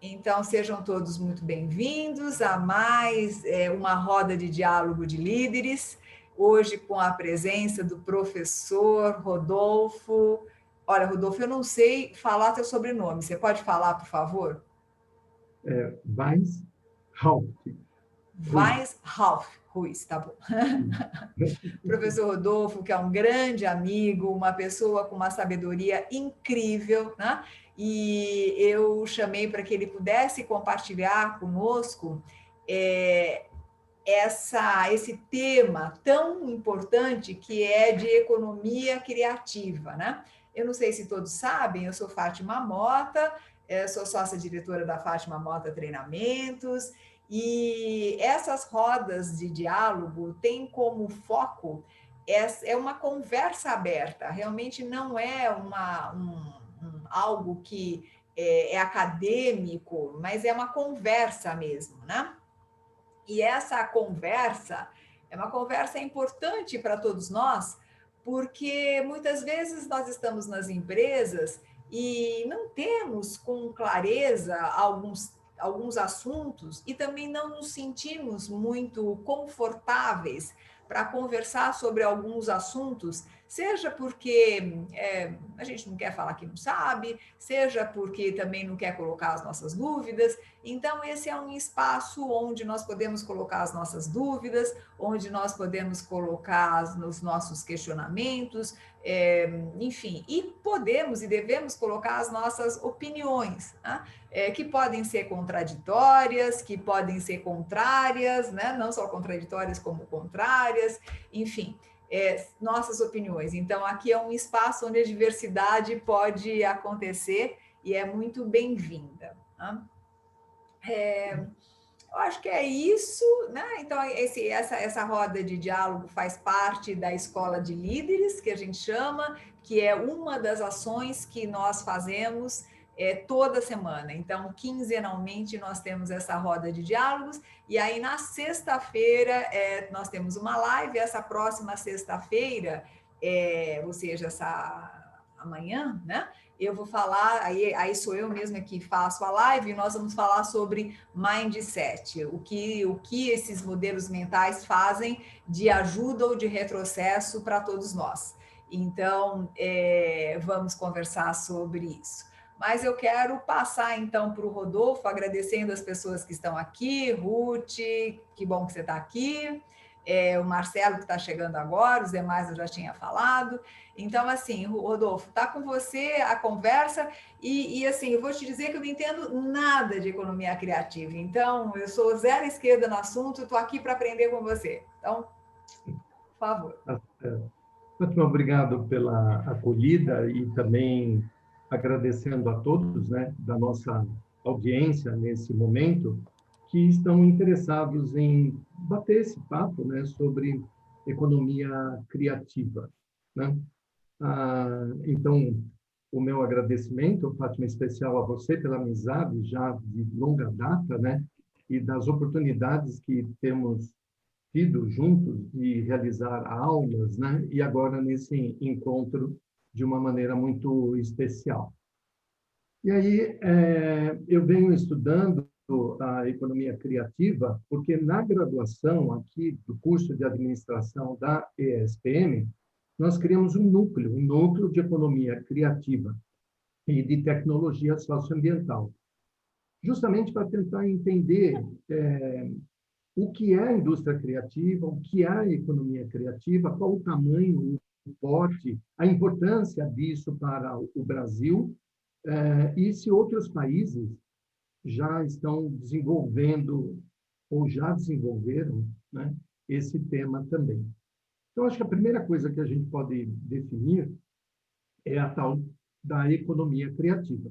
Então, sejam todos muito bem-vindos a mais uma roda de diálogo de líderes, hoje com a presença do professor Rodolfo. Olha, Rodolfo, eu não sei falar teu sobrenome, você pode falar, por favor? Weishaupt, Ruiz. Weishaupt Ruiz, tá bom. Professor Rodolfo, que é um grande amigo, uma pessoa com uma sabedoria incrível, né? E eu chamei para que ele pudesse compartilhar conosco é, esse tema tão importante que é de economia criativa, né? Eu não sei se todos sabem, eu sou Fátima Mota, sou sócia-diretora da Fátima Mota Treinamentos, e essas rodas de diálogo têm como foco uma conversa aberta, realmente não é algo que é acadêmico, mas é uma conversa mesmo, né? E essa conversa é uma conversa importante para todos nós, porque muitas vezes nós estamos nas empresas e não temos com clareza alguns assuntos e também não nos sentimos muito confortáveis para conversar sobre alguns assuntos, seja porque a gente não quer falar que não sabe, seja porque também não quer colocar as nossas dúvidas. Então, esse é um espaço onde nós podemos colocar as nossas dúvidas, onde nós podemos colocar os nossos questionamentos, enfim, e podemos e devemos colocar as nossas opiniões, né? Que podem ser contraditórias, que podem ser contrárias, né? Não só contraditórias como contrárias, enfim. Nossas opiniões. Então, aqui é um espaço onde a diversidade pode acontecer e é muito bem-vinda. Né? Eu acho que é isso, né? Então, essa roda de diálogo faz parte da escola de líderes, que a gente chama, que é uma das ações que nós fazemos toda semana. Então, quinzenalmente, nós temos essa roda de diálogos, e aí na sexta-feira nós temos uma live, essa próxima sexta-feira, ou seja, essa amanhã, né? Eu vou falar, aí sou eu mesma que faço a live, e nós vamos falar sobre mindset, o que esses modelos mentais fazem de ajuda ou de retrocesso para todos nós. Então, vamos conversar sobre isso. Mas eu quero passar, então, para o Rodolfo, agradecendo as pessoas que estão aqui, Ruth, que bom que você está aqui, o Marcelo, que está chegando agora, os demais eu já tinha falado. Então, assim, Rodolfo, está com você a conversa assim, eu vou te dizer que eu não entendo nada de economia criativa. Então, eu sou zero esquerda no assunto, estou aqui para aprender com você. Então, por favor. Muito obrigado pela acolhida e também agradecendo a todos, né, da nossa audiência nesse momento, que estão interessados em bater esse papo, né, sobre economia criativa, né? Então, o meu agradecimento, Fátima, especial a você pela amizade já de longa data, né? E das oportunidades que temos tido juntos de realizar aulas, né? E agora nesse encontro de uma maneira muito especial. E aí, eu venho estudando a economia criativa, porque na graduação aqui do curso de administração da ESPM, nós criamos um núcleo de economia criativa e de tecnologia socioambiental, justamente para tentar entender o que é a indústria criativa, o que é a economia criativa, qual o tamanho, o porte, a importância disso para o Brasil, e se outros países já estão desenvolvendo ou já desenvolveram, né, esse tema também. Então, acho que a primeira coisa que a gente pode definir é a tal da economia criativa,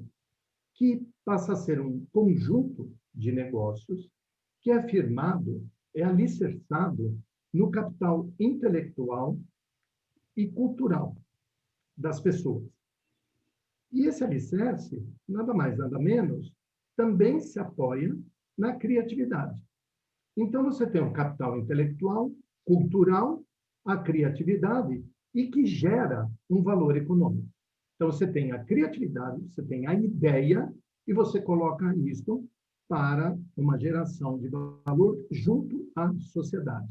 que passa a ser um conjunto de negócios que é firmado, é alicerçado no capital intelectual e cultural das pessoas. E esse alicerce, nada mais, nada menos, também se apoia na criatividade. Então, você tem o capital intelectual, cultural, a criatividade e que gera um valor econômico. Então, você tem a criatividade, você tem a ideia e você coloca isso para uma geração de valor junto à sociedade.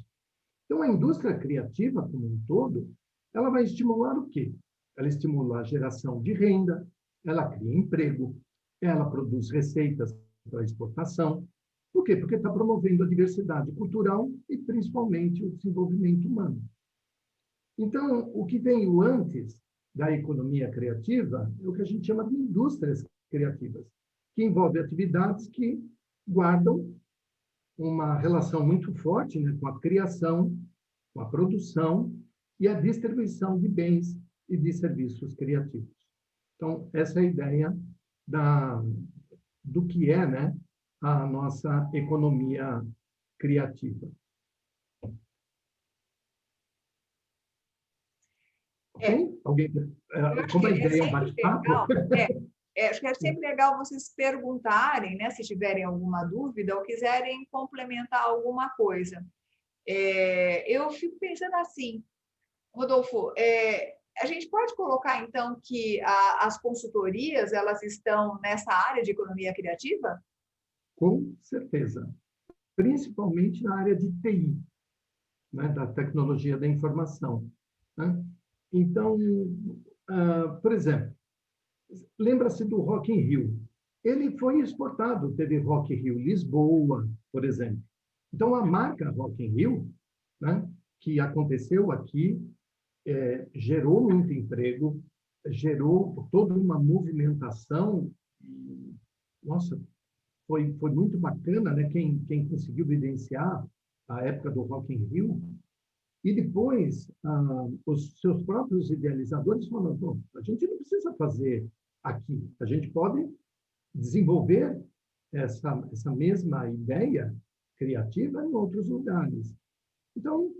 Então, a indústria criativa, como um todo, ela vai estimular o quê? Ela estimula a geração de renda, ela cria emprego, ela produz receitas para exportação. Por quê? Porque está promovendo a diversidade cultural e, principalmente, o desenvolvimento humano. Então, o que veio antes da economia criativa é o que a gente chama de indústrias criativas, que envolve atividades que guardam uma relação muito forte, né, com a criação, com a produção e a distribuição de bens e de serviços criativos. Então, essa é a ideia do que é, né, a nossa economia criativa. Ok? Alguém, Eu acho como que a é ideia é um sempre bate-papo? legal, acho que é sempre legal vocês perguntarem, né, se tiverem alguma dúvida ou quiserem complementar alguma coisa. Eu fico pensando assim, Rodolfo, a gente pode colocar, então, que as consultorias, elas estão nessa área de economia criativa? Com certeza. Principalmente na área de TI, né, da tecnologia da informação. Né? Então, por exemplo, lembra-se do Rock in Rio. Ele foi exportado, teve Rock in Rio Lisboa, por exemplo. Então, a marca Rock in Rio, né, que aconteceu aqui, gerou muito emprego, gerou toda uma movimentação. E, nossa, foi muito bacana, né? Quem conseguiu vivenciar a época do Rock in Rio. E depois, os seus próprios idealizadores falaram, bom, a gente não precisa fazer aqui, a gente pode desenvolver essa mesma ideia criativa em outros lugares. Então,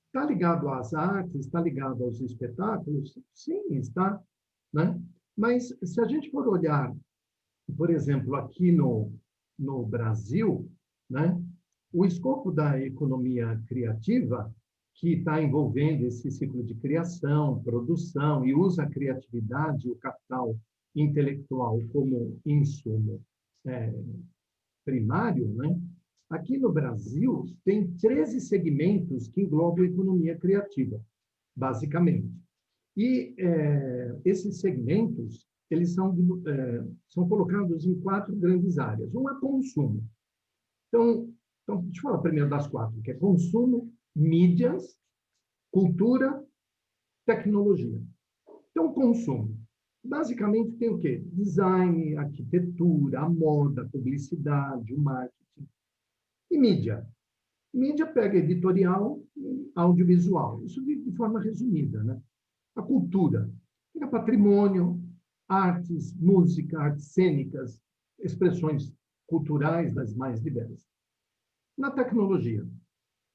está ligado às artes, está ligado aos espetáculos? Sim, está. Né? Mas, se a gente for olhar, por exemplo, aqui no Brasil, né, o escopo da economia criativa, que está envolvendo esse ciclo de criação, produção, e usa a criatividade, o capital intelectual como insumo primário, né? Aqui no Brasil, tem 13 segmentos que englobam a economia criativa, basicamente. E esses segmentos, eles são colocados em 4 grandes áreas. Um é consumo. Então, deixa eu falar primeiro das 4, que é consumo, mídias, cultura, tecnologia. Então, consumo. Basicamente, tem o quê? Design, arquitetura, a moda, publicidade, o marketing. E mídia. Mídia pega editorial e audiovisual. Isso de forma resumida, né? A cultura. Pega patrimônio, artes, música, artes cênicas, expressões culturais das mais diversas. Na tecnologia.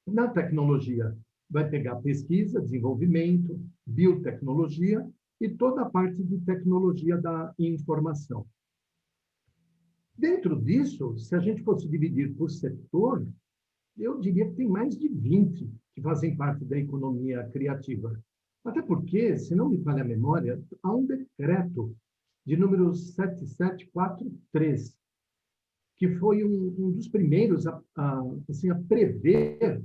Na tecnologia, vai pegar pesquisa, desenvolvimento, biotecnologia e toda a parte de tecnologia da informação. Dentro disso, se a gente fosse dividir por setor, eu diria que tem mais de 20 que fazem parte da economia criativa. Até porque, se não me falha a memória, há um decreto de número 7743, que foi um dos primeiros assim, a prever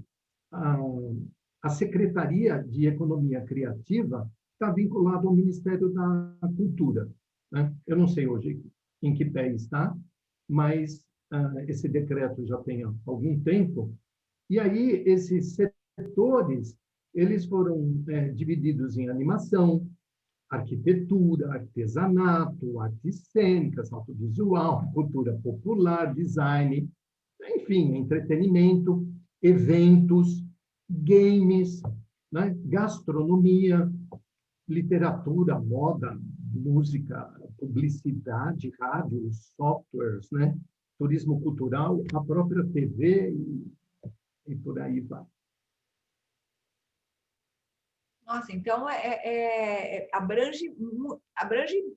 a Secretaria de Economia Criativa, está vinculado ao Ministério da Cultura. Né? Eu não sei hoje em que pé está, mas esse decreto já tem algum tempo. E aí, esses setores, eles foram divididos em animação, arquitetura, artesanato, artes cênicas, audiovisual, cultura popular, design, enfim, entretenimento, eventos, games, né? Gastronomia, literatura, moda, música, publicidade, rádio, softwares, né? Turismo cultural, a própria TV e por aí vai. Nossa, então abrange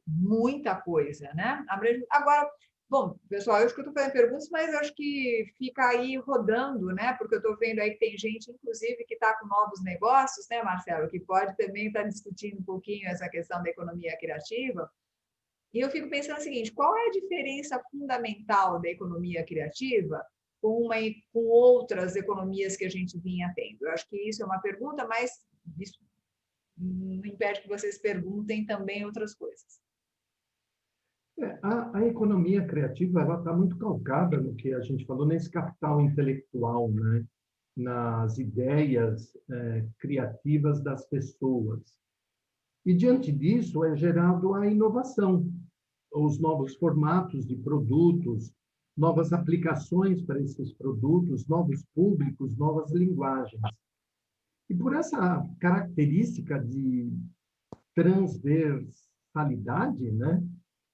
muita coisa, né? Agora, bom, pessoal, eu acho que eu estou fazendo perguntas, mas eu acho que fica aí rodando, né? Porque eu estou vendo aí que tem gente, inclusive, que está com novos negócios, né, Marcelo? Que pode também estar discutindo um pouquinho essa questão da economia criativa. E eu fico pensando o seguinte, qual é a diferença fundamental da economia criativa com outras economias que a gente vinha tendo? Eu acho que isso é uma pergunta, mas isso não impede que vocês perguntem também outras coisas. A economia criativa ela está muito calcada no que a gente falou, nesse capital intelectual, né? Nas ideias criativas das pessoas. E, diante disso, é gerado a inovação, os novos formatos de produtos, novas aplicações para esses produtos, novos públicos, novas linguagens. E por essa característica de transversalidade, né,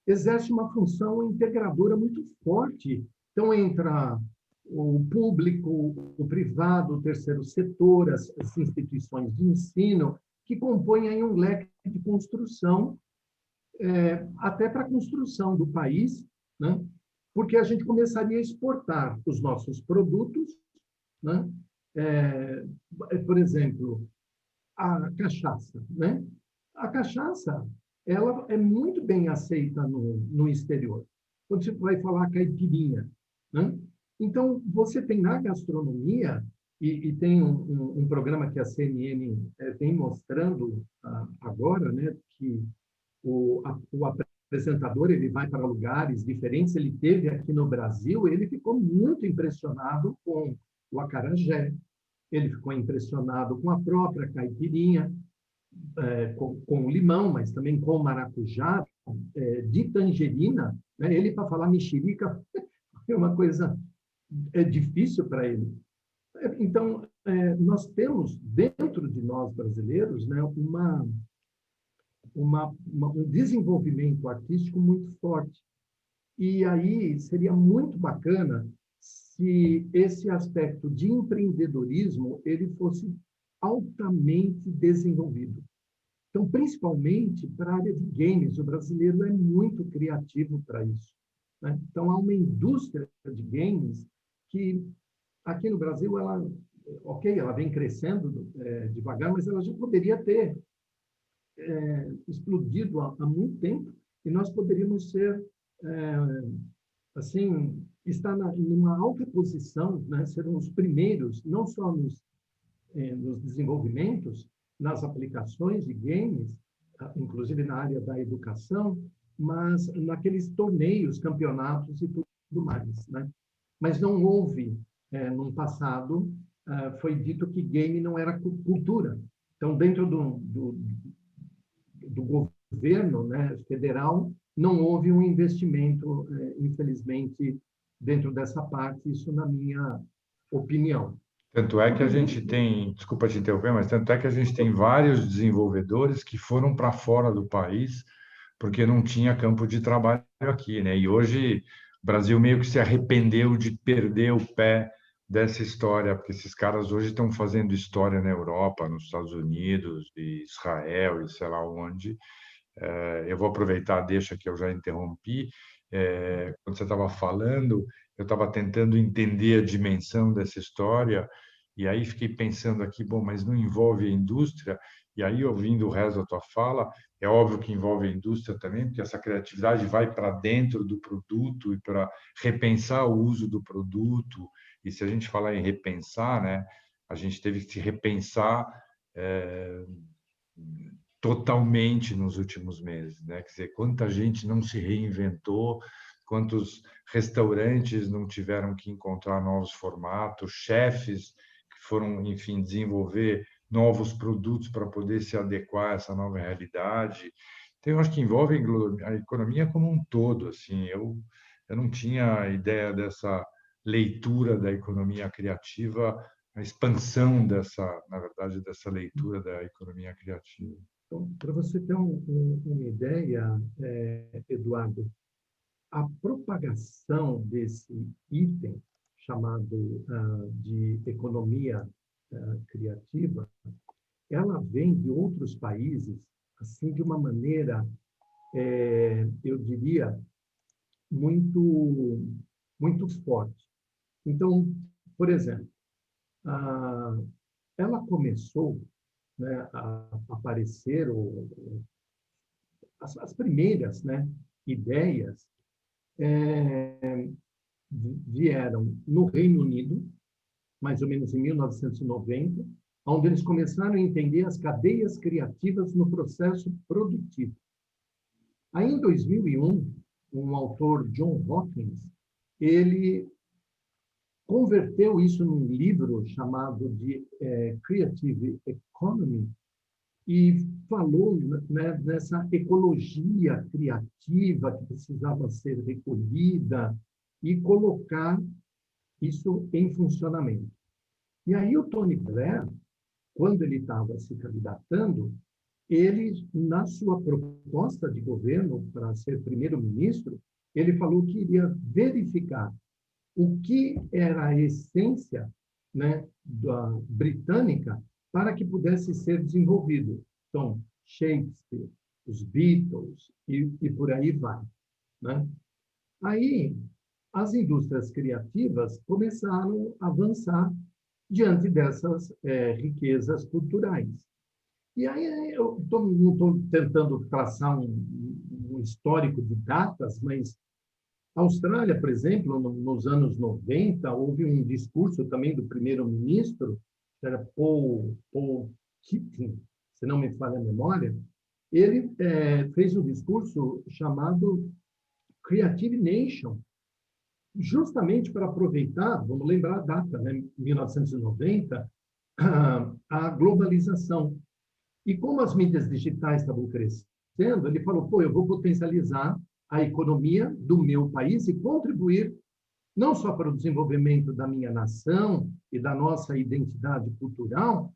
exerce uma função integradora muito forte. Então, entra o público, o privado, o terceiro setor, as instituições de ensino, que compõem aí um leque de construção, até para a construção do país, né? Porque a gente começaria a exportar os nossos produtos, né? Por exemplo, a cachaça, né? A cachaça, ela é muito bem aceita no exterior. Quando você vai falar caipirinha, né? Então, você tem na gastronomia, e tem um programa que a CNN vem mostrando agora, né? Que o apresentador ele vai para lugares diferentes. Ele teve aqui no Brasil, ele ficou muito impressionado com o acarajé, ele ficou impressionado com a própria caipirinha, com limão, mas também com maracujá, de tangerina. Né? Ele, para falar mexerica, é uma coisa difícil para ele. Então, nós temos dentro de nós brasileiros, né, um desenvolvimento artístico muito forte. E aí seria muito bacana se esse aspecto de empreendedorismo ele fosse altamente desenvolvido. Então, principalmente para a área de games, o brasileiro é muito criativo para isso, né? Então, há uma indústria de games que, aqui no Brasil, ela vem crescendo devagar, mas ela já poderia ter explodido há muito tempo, e nós poderíamos ser, assim, estar numa alta posição, né? Ser os primeiros, não só nos desenvolvimentos, nas aplicações de games, inclusive na área da educação, mas naqueles torneios, campeonatos e tudo mais, né? Mas não houve, no passado, foi dito que game não era cultura. Então, dentro do governo, né, federal, não houve um investimento, infelizmente, dentro dessa parte, isso na minha opinião. Tanto é que a gente tem, desculpa te interromper, mas tanto é que a gente tem vários desenvolvedores que foram para fora do país porque não tinha campo de trabalho aqui, né? E hoje o Brasil meio que se arrependeu de perder o pé dessa história, porque esses caras hoje estão fazendo história na Europa, nos Estados Unidos, e Israel e sei lá onde. Eu vou aproveitar, deixa que eu já interrompi. Quando você estava falando, eu estava tentando entender a dimensão dessa história, e aí fiquei pensando aqui, bom, mas não envolve a indústria? E aí, ouvindo o resto da tua fala, é óbvio que envolve a indústria também, porque essa criatividade vai para dentro do produto e para repensar o uso do produto. E se a gente falar em repensar, né, a gente teve que se repensar totalmente nos últimos meses, né? Quer dizer, quanta gente não se reinventou, quantos restaurantes não tiveram que encontrar novos formatos, chefes que foram, enfim, desenvolver novos produtos para poder se adequar a essa nova realidade. Então, eu acho que envolve a economia como um todo. Assim, eu não tinha ideia dessa leitura da economia criativa, a expansão na verdade, dessa leitura da economia criativa. Então, para você ter uma ideia, Eduardo, a propagação desse item chamado de economia criativa, ela vem de outros países assim de uma maneira, eu diria, muito muito forte. Então, por exemplo, ela começou, né, a aparecer as primeiras, né, ideias vieram no Reino Unido, mais ou menos em 1990, onde eles começaram a entender as cadeias criativas no processo produtivo. Aí, em 2001, um autor, John Hawkins, ele converteu isso num livro chamado de Creative Economy e falou, né, nessa ecologia criativa que precisava ser recolhida e colocar isso em funcionamento. E aí o Tony Blair, quando ele estava se candidatando, ele, na sua proposta de governo para ser primeiro-ministro, ele falou que iria verificar o que era a essência, né, da britânica para que pudesse ser desenvolvido. Então, Shakespeare, os Beatles e por aí vai, né? Aí, as indústrias criativas começaram a avançar diante dessas riquezas culturais. E aí, eu não estou tentando traçar um histórico de datas, mas a Austrália, por exemplo, nos anos 90, houve um discurso também do primeiro-ministro, que era Paul Keating, se não me falha a memória. Ele fez um discurso chamado Creative Nation, justamente para aproveitar, vamos lembrar a data, né, 1990, a globalização. E como as mídias digitais estavam crescendo, ele falou, eu vou potencializar a economia do meu país e contribuir não só para o desenvolvimento da minha nação e da nossa identidade cultural,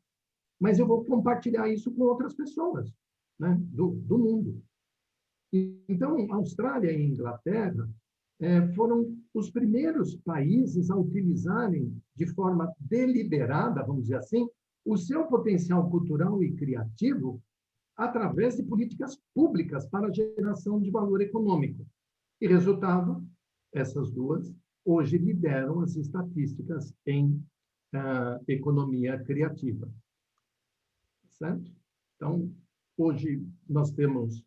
mas eu vou compartilhar isso com outras pessoas, né, do mundo. Então, Austrália e Inglaterra foram os primeiros países a utilizarem de forma deliberada, vamos dizer assim, o seu potencial cultural e criativo através de políticas públicas para a geração de valor econômico. E, resultado, essas duas hoje lideram as estatísticas em economia criativa. Certo? Então, hoje nós temos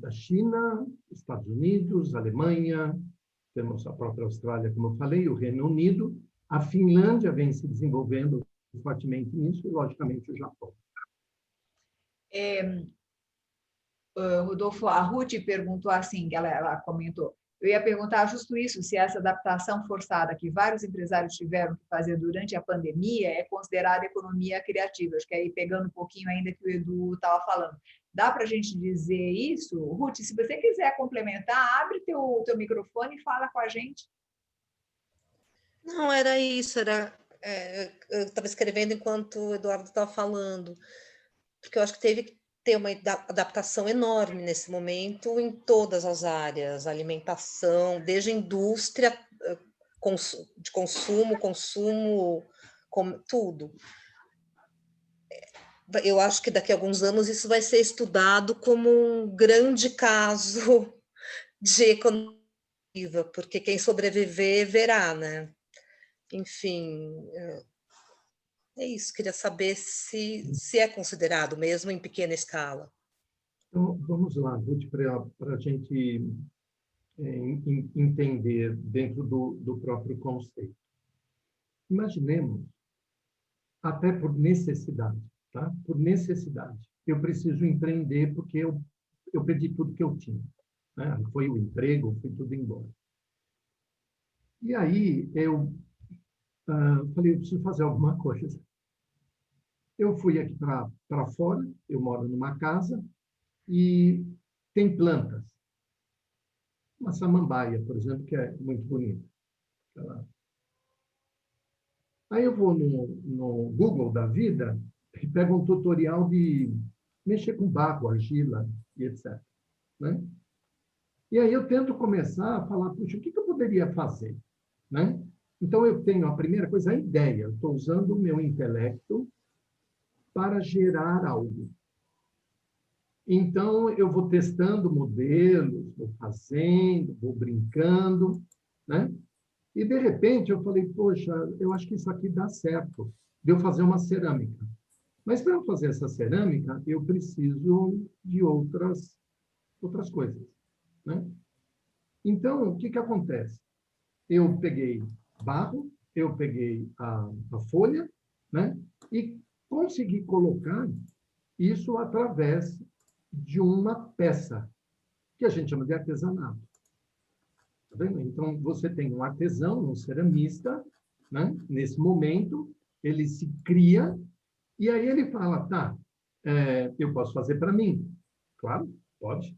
a China, Estados Unidos, Alemanha, temos a própria Austrália, como eu falei, o Reino Unido, a Finlândia vem se desenvolvendo fortemente nisso e, logicamente, o Japão. Rodolfo, a Ruth perguntou assim, ela comentou, eu ia perguntar justo isso, se essa adaptação forçada que vários empresários tiveram que fazer durante a pandemia é considerada economia criativa. Acho que aí, pegando um pouquinho ainda que o Edu estava falando. Dá para a gente dizer isso? Ruth, se você quiser complementar, abre teu microfone e fala com a gente. Não, era isso, eu estava escrevendo enquanto o Eduardo estava falando, porque eu acho que teve que ter uma adaptação enorme nesse momento em todas as áreas, alimentação, desde a indústria de consumo, tudo. Eu acho que daqui a alguns anos isso vai ser estudado como um grande caso de economia, porque quem sobreviver verá, né? Enfim, é isso. Queria saber se é considerado mesmo em pequena escala. Então, vamos lá, Ruth, para a gente entender dentro do próprio conceito. Imaginemos, até por necessidade, tá? Por necessidade. Eu preciso empreender porque eu perdi tudo que eu tinha, né? Foi o emprego, foi tudo embora. E aí eu falei, eu preciso fazer alguma coisa. Eu fui aqui para fora, eu moro numa casa e tem plantas. Uma samambaia, por exemplo, que é muito bonita. Aí eu vou no Google da vida e pego um tutorial de mexer com barro, argila e etc. Né? E aí eu tento começar a falar, puxa, o que eu poderia fazer? Né? Então, eu tenho a primeira coisa, a ideia. Eu estou usando o meu intelecto para gerar algo. Então, eu vou testando modelos, vou fazendo, vou brincando, né? E, de repente, eu falei, poxa, eu acho que isso aqui dá certo, de eu fazer uma cerâmica. Mas, para eu fazer essa cerâmica, eu preciso de outras coisas. né? Então, o que que acontece? Eu peguei barro, eu peguei a folha, né? E consegui colocar isso através de uma peça, que a gente chama de artesanato. Tá vendo? Então, você tem um artesão, um ceramista, né? Nesse momento, ele se cria, e aí ele fala, tá, eu posso fazer para mim? Claro, pode.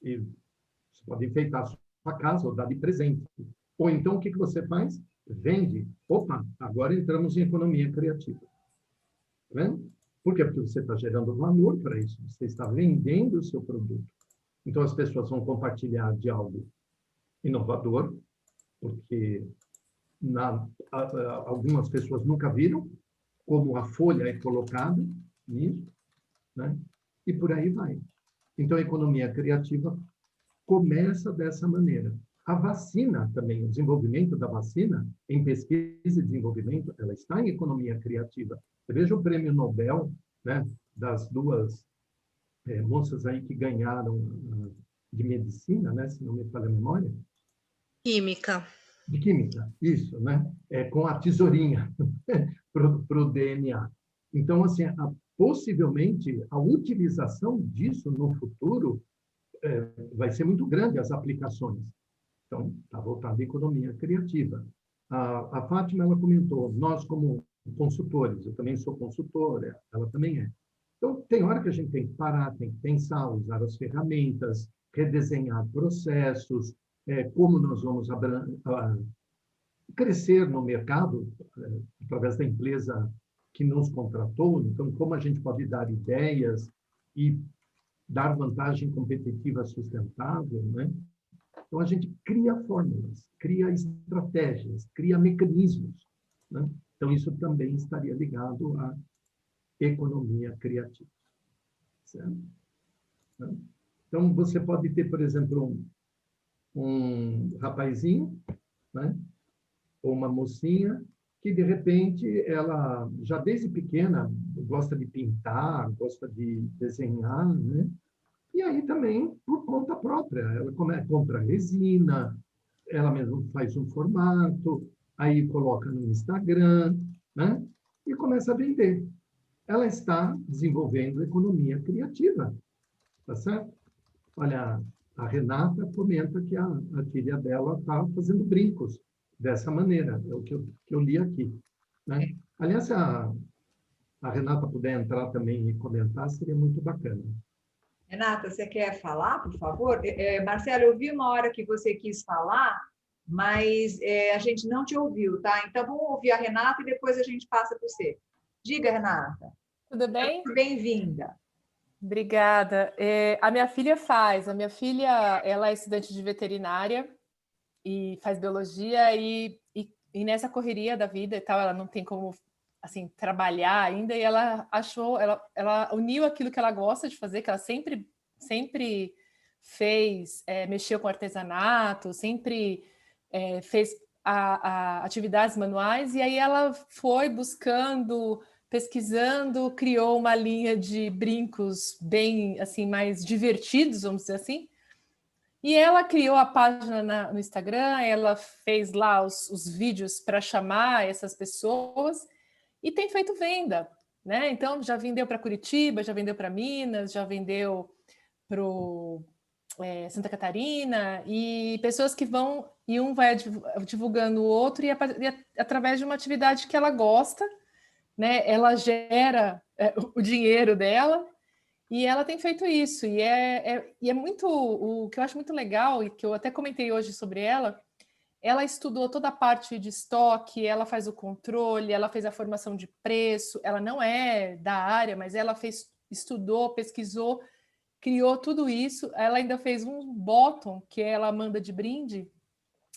E você pode enfeitar a sua casa ou dar de presente. Ou então, o que que você faz? Vende. Opa, agora entramos em economia criativa. Tá vendo? Por quê? Porque você está gerando valor para isso. Você está vendendo o seu produto. Então, as pessoas vão compartilhar de algo inovador, porque algumas pessoas nunca viram como a folha é colocada nisso, né? E por aí vai. Então, a economia criativa começa dessa maneira. A vacina também, o desenvolvimento da vacina, em pesquisa e desenvolvimento, ela está em economia criativa. Você veja o prêmio Nobel, né, das duas moças aí que ganharam de medicina, né, se não me falha a memória. Química. De química, isso, né? Com a tesourinha para o DNA. Então, assim, possivelmente, a utilização disso no futuro vai ser muito grande, as aplicações. Então, está voltado à economia criativa. A Fátima, ela comentou, nós como consultores, eu também sou consultora, ela também é. Então, tem hora que a gente tem que parar, tem que pensar, usar as ferramentas, redesenhar processos, como nós vamos crescer no mercado, através da empresa que nos contratou, então, como a gente pode dar ideias e dar vantagem competitiva sustentável, né? Então, a gente cria fórmulas, cria estratégias, cria mecanismos, né? Então, isso também estaria ligado à economia criativa, certo? Então, você pode ter, por exemplo, um rapazinho, né? Ou uma mocinha, que, de repente, ela, já desde pequena, gosta de pintar, gosta de desenhar, né? E aí também, por conta própria, ela compra resina, ela mesma faz um formato, aí coloca no Instagram, né? E começa a vender. Ela está desenvolvendo economia criativa, tá certo? Olha, a Renata comenta que a filha dela está fazendo brincos dessa maneira, é o que eu li aqui, né? Aliás, se a Renata puder entrar também e comentar, seria muito bacana. Renata, você quer falar, por favor? Marcelo, eu vi uma hora que você quis falar, mas a gente não te ouviu, tá? Então, vamos ouvir a Renata e depois a gente passa para você. Diga, Renata. Tudo bem? Bem-vinda. Obrigada. A minha filha ela é estudante de veterinária e faz biologia e nessa correria da vida e tal, ela não tem como assim trabalhar ainda e ela ela uniu aquilo que ela gosta de fazer, que ela sempre fez, mexeu com artesanato, sempre fez atividades manuais e aí ela foi buscando, pesquisando, criou uma linha de brincos bem assim mais divertidos, vamos dizer assim. E ela criou a página no Instagram, ela fez lá os vídeos para chamar essas pessoas e tem feito venda, né? Então já vendeu para Curitiba, já vendeu para Minas, já vendeu para Santa Catarina, e pessoas que vão, e um vai divulgando o outro, e através de uma atividade que ela gosta, né? Ela gera o dinheiro dela. E ela tem feito isso, e é muito, o que eu acho muito legal, e que eu até comentei hoje sobre ela estudou toda a parte de estoque, ela faz o controle, ela fez a formação de preço, ela não é da área, mas ela estudou, pesquisou, criou tudo isso, ela ainda fez um bottom que ela manda de brinde,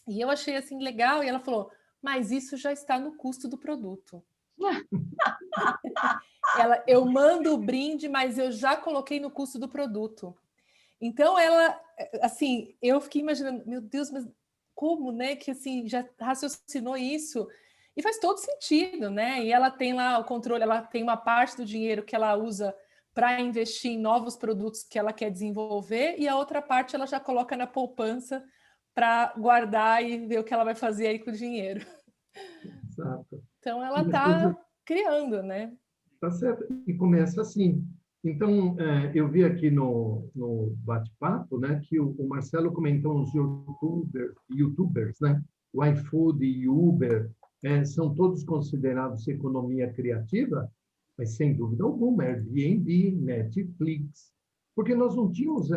e eu achei assim legal, e ela falou, mas isso já está no custo do produto. Eu mando o brinde, mas eu já coloquei no custo do produto. Então, ela, assim, eu fiquei imaginando, meu Deus, mas como, né, que assim, já raciocinou isso? E faz todo sentido, né? E ela tem lá o controle, ela tem uma parte do dinheiro que ela usa para investir em novos produtos que ela quer desenvolver, e a outra parte ela já coloca na poupança para guardar e ver o que ela vai fazer aí com o dinheiro. Exato. Então, ela E as coisas está criando, né? tá certo. E começa assim. Então, eu vi aqui no bate-papo, né, que o Marcelo comentou os YouTubers, né? O iFood e Uber são todos considerados economia criativa, mas sem dúvida alguma, Airbnb, Netflix, porque nós não tínhamos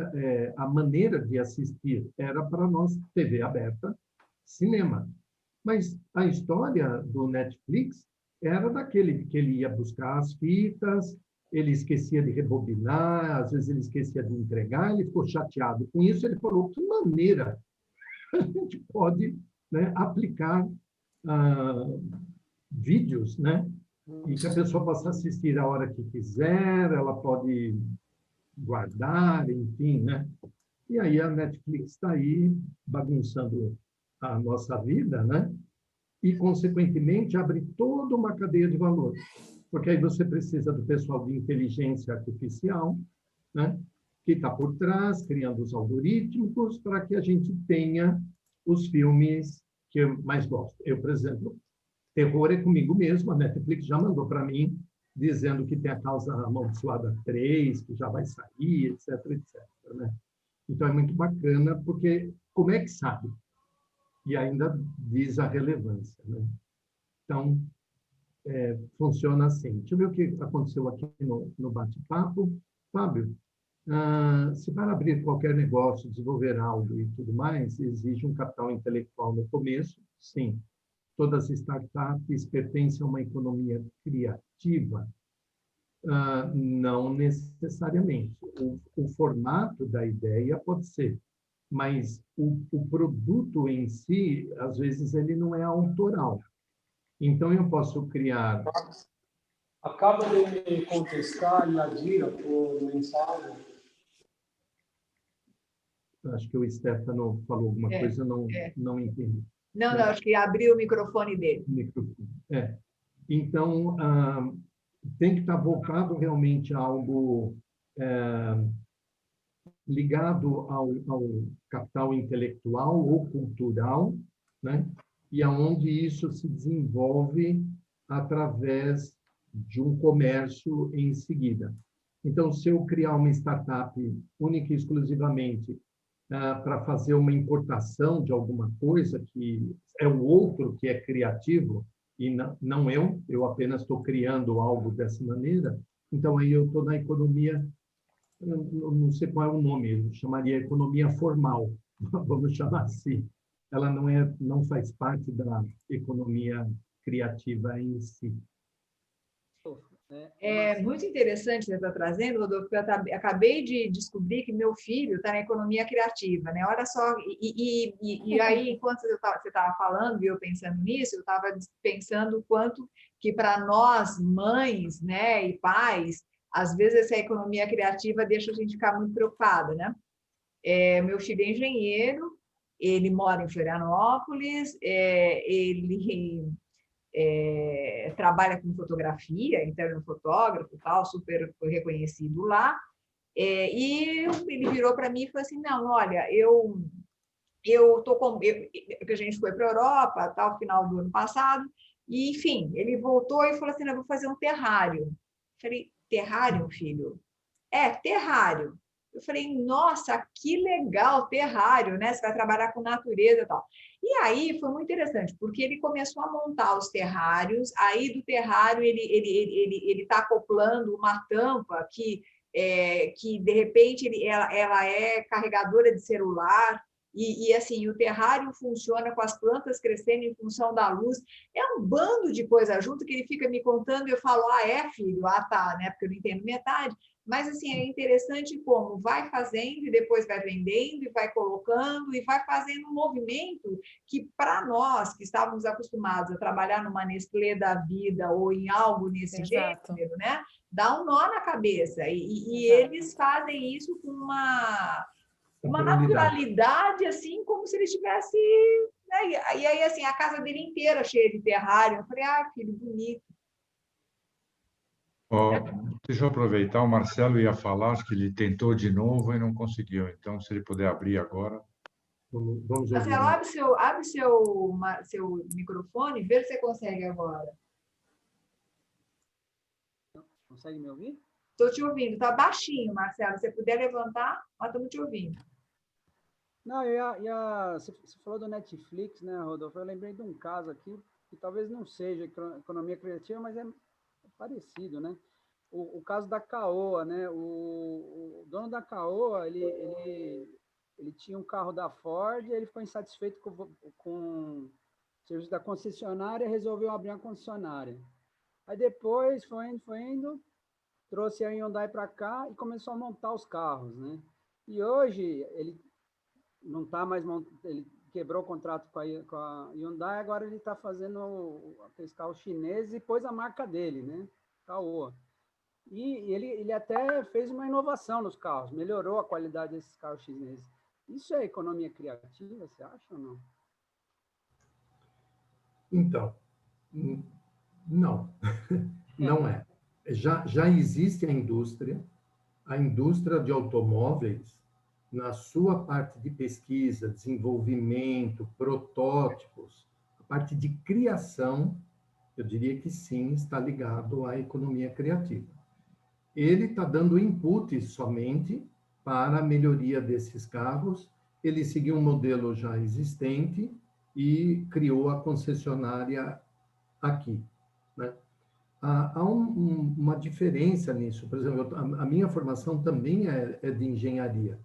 a maneira de assistir, era para nós TV aberta, cinema. Mas a história do Netflix era daquele que ele ia buscar as fitas, ele esquecia de rebobinar, às vezes ele esquecia de entregar, ele ficou chateado com isso, ele falou, que maneira a gente pode, né, aplicar vídeos, né, e que a pessoa possa assistir a hora que quiser, ela pode guardar, enfim, né? E aí a Netflix está aí bagunçando a nossa vida, né? E, consequentemente, abre toda uma cadeia de valor. Porque aí você precisa do pessoal de inteligência artificial, né, que está por trás, criando os algoritmos, para que a gente tenha os filmes que eu mais gosto. Eu, por exemplo, terror é comigo mesmo, a Netflix já mandou para mim, dizendo que tem a Causa Amaldiçoada 3, que já vai sair, etc, etc. Né? Então, é muito bacana, porque como é que sabe? E ainda diz a relevância. Né? Então, funciona assim. Deixa eu ver o que aconteceu aqui no bate-papo. Fábio, se para abrir qualquer negócio, desenvolver algo e tudo mais, exige um capital intelectual no começo, sim. Todas as startups pertencem a uma economia criativa? Não necessariamente. O formato da ideia pode ser, mas o produto em si, às vezes, ele não é autoral. Então, eu posso criar... Acaba de me contestar, Yadira, por mensagem. Acho que o Stefano falou alguma coisa, não entendi. Não, acho que abriu o microfone dele. Microfone. Então, tem que estar voltado realmente a algo ligado ao capital intelectual ou cultural, né? E aonde isso se desenvolve através de um comércio em seguida. Então, se eu criar uma startup única e exclusivamente para fazer uma importação de alguma coisa que é o outro que é criativo e não eu apenas estou criando algo dessa maneira, então aí eu estou na economia, eu não sei qual é o nome, eu chamaria economia formal, vamos chamar assim. Ela não faz parte da economia criativa em si. É muito interessante que você está trazendo, Rodolfo, porque eu acabei de descobrir que meu filho está na economia criativa, né? Olha só, e aí, enquanto você estava falando e eu pensando nisso, eu estava pensando o quanto que para nós, mães, né, e pais, às vezes essa economia criativa deixa a gente ficar muito preocupada, né? Meu filho é engenheiro, ele mora em Florianópolis, ele... trabalha com fotografia, então é um fotógrafo, tal, super reconhecido lá, e ele virou para mim e falou assim, não, olha, que a gente foi para a Europa, tal, final do ano passado, e enfim, ele voltou e falou assim, eu vou fazer um terrário. Eu falei, terrário, filho? Terrário. Eu falei, nossa, que legal, terrário, né? Você vai trabalhar com natureza e tal. E aí foi muito interessante, porque ele começou a montar os terrários, aí do terrário ele está acoplando uma tampa que de repente ela é carregadora de celular, e assim, o terrário funciona com as plantas crescendo em função da luz. É um bando de coisa junto que ele fica me contando e eu falo, filho, tá, né? Porque eu não entendo metade. Mas, assim, é interessante como vai fazendo e depois vai vendendo e vai colocando e vai fazendo um movimento que, para nós, que estávamos acostumados a trabalhar numa Nestlé da vida ou em algo nesse gênero, né? Dá um nó na cabeça. E eles fazem isso com uma naturalidade, assim, como se ele estivesse... Né? E aí, assim, a casa dele inteira cheia de terrário. Eu falei, filho, bonito. Deixa eu aproveitar, o Marcelo ia falar, acho que ele tentou de novo e não conseguiu. Então, se ele puder abrir agora. Vamos ouvir. Marcelo, abre seu microfone, vê se você consegue agora. Consegue me ouvir? Estou te ouvindo, está baixinho, Marcelo. Se você puder levantar, nós estamos te ouvindo. Não, você falou do Netflix, né, Rodolfo? Eu lembrei de um caso aqui, que talvez não seja economia criativa, mas é parecido, né? O caso da Caoa, né? O dono da Caoa, ele tinha um carro da Ford, e ele ficou insatisfeito com o serviço da concessionária e resolveu abrir uma concessionária. Aí depois foi indo, trouxe a Hyundai para cá e começou a montar os carros, né? E hoje ele não está mais ele quebrou o contrato com a Hyundai, agora ele está fazendo aqueles carros chineses e pôs a marca dele, né? Caoa. E ele até fez uma inovação nos carros, melhorou a qualidade desses carros chineses. Isso é economia criativa, você acha ou não? Então, não, não é. Já existe a indústria de automóveis, na sua parte de pesquisa, desenvolvimento, protótipos, a parte de criação, eu diria que sim, está ligado à economia criativa. Ele está dando input somente para a melhoria desses carros, ele seguiu um modelo já existente e criou a concessionária aqui, né? Há uma diferença nisso. Por exemplo, a minha formação também é de engenharia.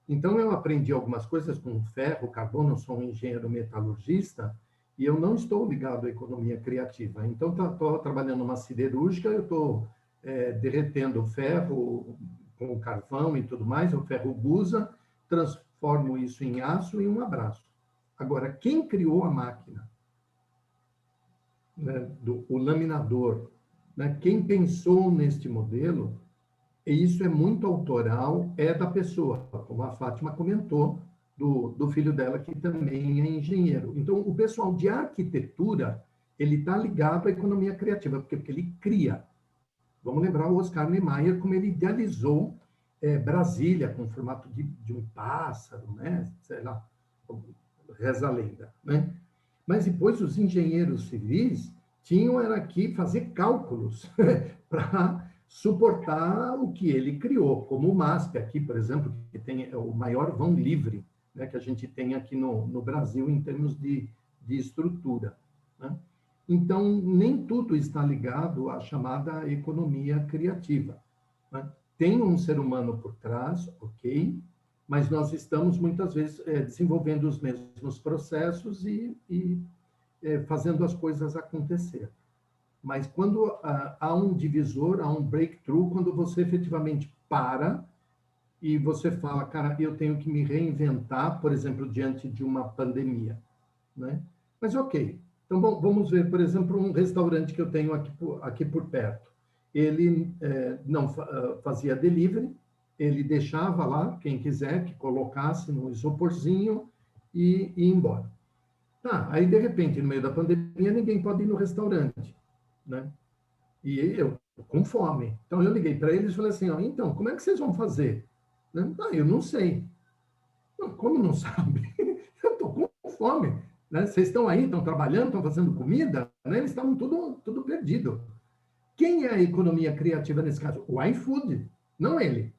Então, eu aprendi algumas coisas com ferro, carbono, sou um engenheiro metalurgista, e eu não estou ligado à economia criativa. Então, estou trabalhando numa siderúrgica, eu estou derretendo ferro com carvão e tudo mais, o ferro gusa, transformo isso em aço e um abraço. Agora, quem criou a máquina? Né, o laminador, né? Quem pensou neste modelo, e isso é muito autoral, é da pessoa, como a Fátima comentou, do filho dela, que também é engenheiro. Então, o pessoal de arquitetura, ele está ligado à economia criativa, porque ele cria. Vamos lembrar o Oscar Niemeyer, como ele idealizou Brasília, com o formato de um pássaro, né? Sei lá, reza a lenda, né? Mas depois os engenheiros civis tinham era que fazer cálculos para suportar o que ele criou, como o MASP aqui, por exemplo, que tem o maior vão livre, né, que a gente tem aqui no Brasil em termos de estrutura, né? Então, nem tudo está ligado à chamada economia criativa, né? Tem um ser humano por trás, ok, mas nós estamos, muitas vezes, desenvolvendo os mesmos processos e fazendo as coisas acontecer. Mas quando há um divisor, há um breakthrough, quando você efetivamente para e você fala, cara, eu tenho que me reinventar, por exemplo, diante de uma pandemia, né? Mas ok, então vamos ver, por exemplo, um restaurante que eu tenho aqui por perto. Ele não fazia delivery, ele deixava lá, quem quiser, que colocasse no isoporzinho e ia embora. Tá, aí de repente, no meio da pandemia, ninguém pode ir no restaurante, né? E eu com fome. Então eu liguei para eles e falei assim, ó, então, como é que vocês vão fazer? Né? Ah, eu não sei. Não, como não sabe? Eu estou com fome. Né? Vocês estão aí, estão trabalhando, estão fazendo comida, né? Eles estavam tudo perdido. Quem é a economia criativa nesse caso? O iFood, não ele.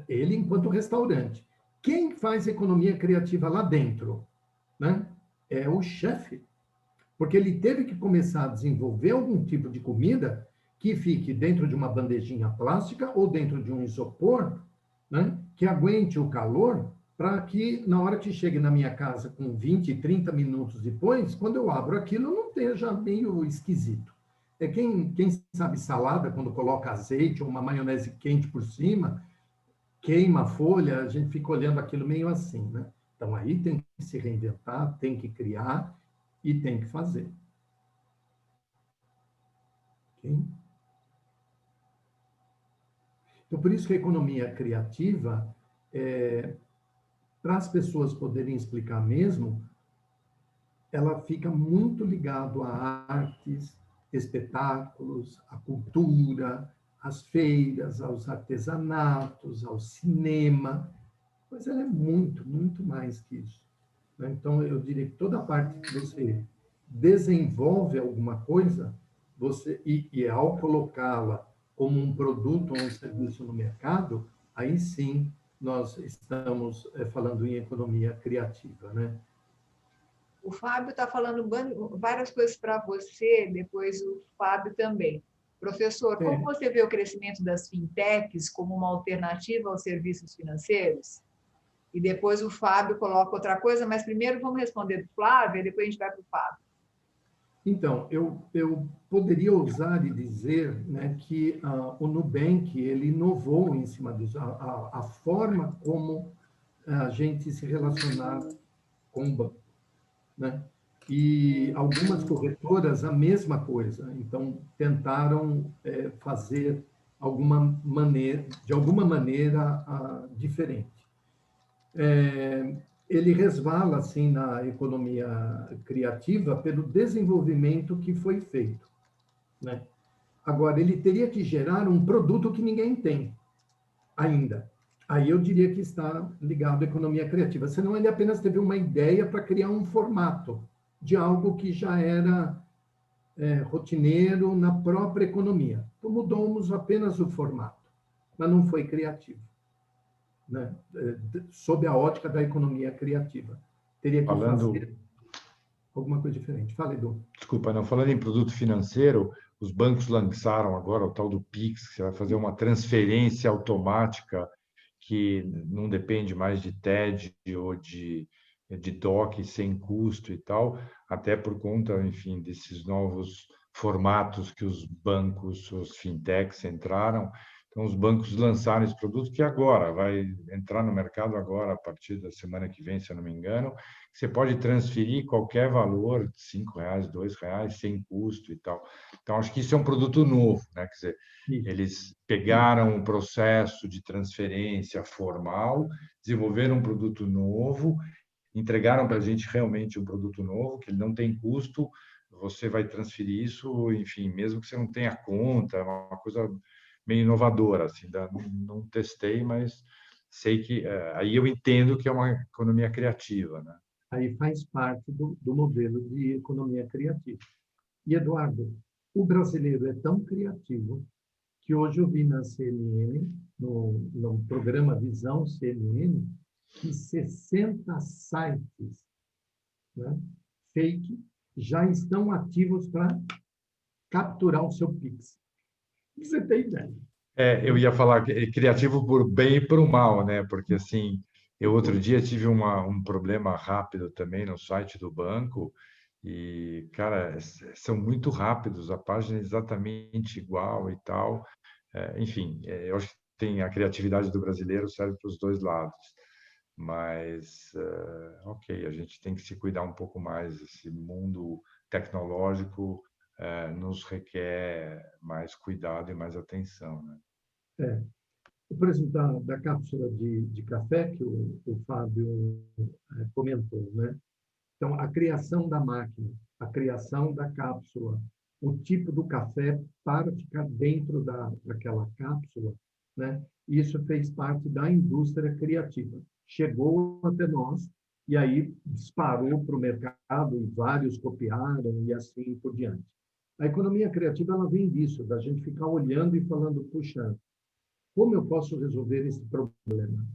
Ele enquanto restaurante. Quem faz economia criativa lá dentro, né? É o chefe. Porque ele teve que começar a desenvolver algum tipo de comida que fique dentro de uma bandejinha plástica ou dentro de um isopor, né? Que aguente o calor para que, na hora que chegue na minha casa com 20, 30 minutos depois, quando eu abro aquilo, não esteja meio esquisito. Quem sabe salada, quando coloca azeite ou uma maionese quente por cima, queima a folha, a gente fica olhando aquilo meio assim, né? Então, aí tem que se reinventar, tem que criar e tem que fazer. Okay? Então, por isso que a economia criativa, para as pessoas poderem explicar mesmo, ela fica muito ligada a artes, espetáculos, à cultura, às feiras, aos artesanatos, ao cinema, mas ela é muito, muito mais que isso, né? Então, eu diria que toda a parte que você desenvolve alguma coisa, e ao colocá-la como um produto ou um serviço no mercado, aí sim nós estamos falando em economia criativa, né? O Fábio está falando várias coisas para você, depois o Fábio também. Professor, como você vê o crescimento das fintechs como uma alternativa aos serviços financeiros? E depois o Fábio coloca outra coisa, mas primeiro vamos responder do Flávio, e depois a gente vai para o Fábio. Então, eu poderia ousar e dizer, né, que o Nubank ele inovou em cima disso, a forma como a gente se relacionar com o banco, né? E algumas corretoras a mesma coisa, então tentaram fazer de alguma maneira diferente. Ele resvala assim na economia criativa pelo desenvolvimento que foi feito, né? Agora, ele teria que gerar um produto que ninguém tem ainda. Aí eu diria que está ligado à economia criativa. Senão ele apenas teve uma ideia para criar um formato de algo que já era rotineiro na própria economia. Então, mudamos apenas o formato, mas não foi criativo, né? Sob a ótica da economia criativa. Teria que fazer alguma coisa diferente. Fala, Edu. Desculpa, não. Falando em produto financeiro, os bancos lançaram agora o tal do Pix, que você vai fazer uma transferência automática que não depende mais de TED ou de DOC sem custo e tal, até por conta, enfim, desses novos formatos que os bancos, os fintechs entraram. Então, os bancos lançaram esse produto que agora vai entrar no mercado agora, a partir da semana que vem, se eu não me engano. Você pode transferir qualquer valor, R$5, R$2, sem custo e tal. Então, acho que isso é um produto novo, né? Quer dizer, eles pegaram um processo de transferência formal, desenvolveram um produto novo, entregaram para a gente realmente um produto novo, que ele não tem custo, você vai transferir isso, enfim, mesmo que você não tenha conta, é uma coisa meio inovadora, assim, não testei, mas sei que aí eu entendo que é uma economia criativa, né? Aí faz parte do modelo de economia criativa. E, Eduardo, o brasileiro é tão criativo que hoje eu vi na CNN, no programa Visão CNN, que 60 sites, né, fake já estão ativos para capturar o seu Pix. Você tem ideia? Eu ia falar que é criativo por bem e por mal, né? Porque, assim, eu outro dia tive um problema rápido também no site do banco e, cara, são muito rápidos, a página é exatamente igual e tal. Enfim, eu acho que tem a criatividade do brasileiro serve para os dois lados. Mas, ok, a gente tem que se cuidar um pouco mais. Esse mundo tecnológico nos requer mais cuidado e mais atenção, né? Por exemplo, da cápsula de café que o Fábio comentou, né? Então, a criação da máquina, a criação da cápsula, o tipo do café para ficar dentro daquela cápsula, né? Isso fez parte da indústria criativa. Chegou até nós e aí disparou para o mercado e vários copiaram e assim por diante. A economia criativa ela vem disso, da gente ficar olhando e falando, puxa, como eu posso resolver esse problema?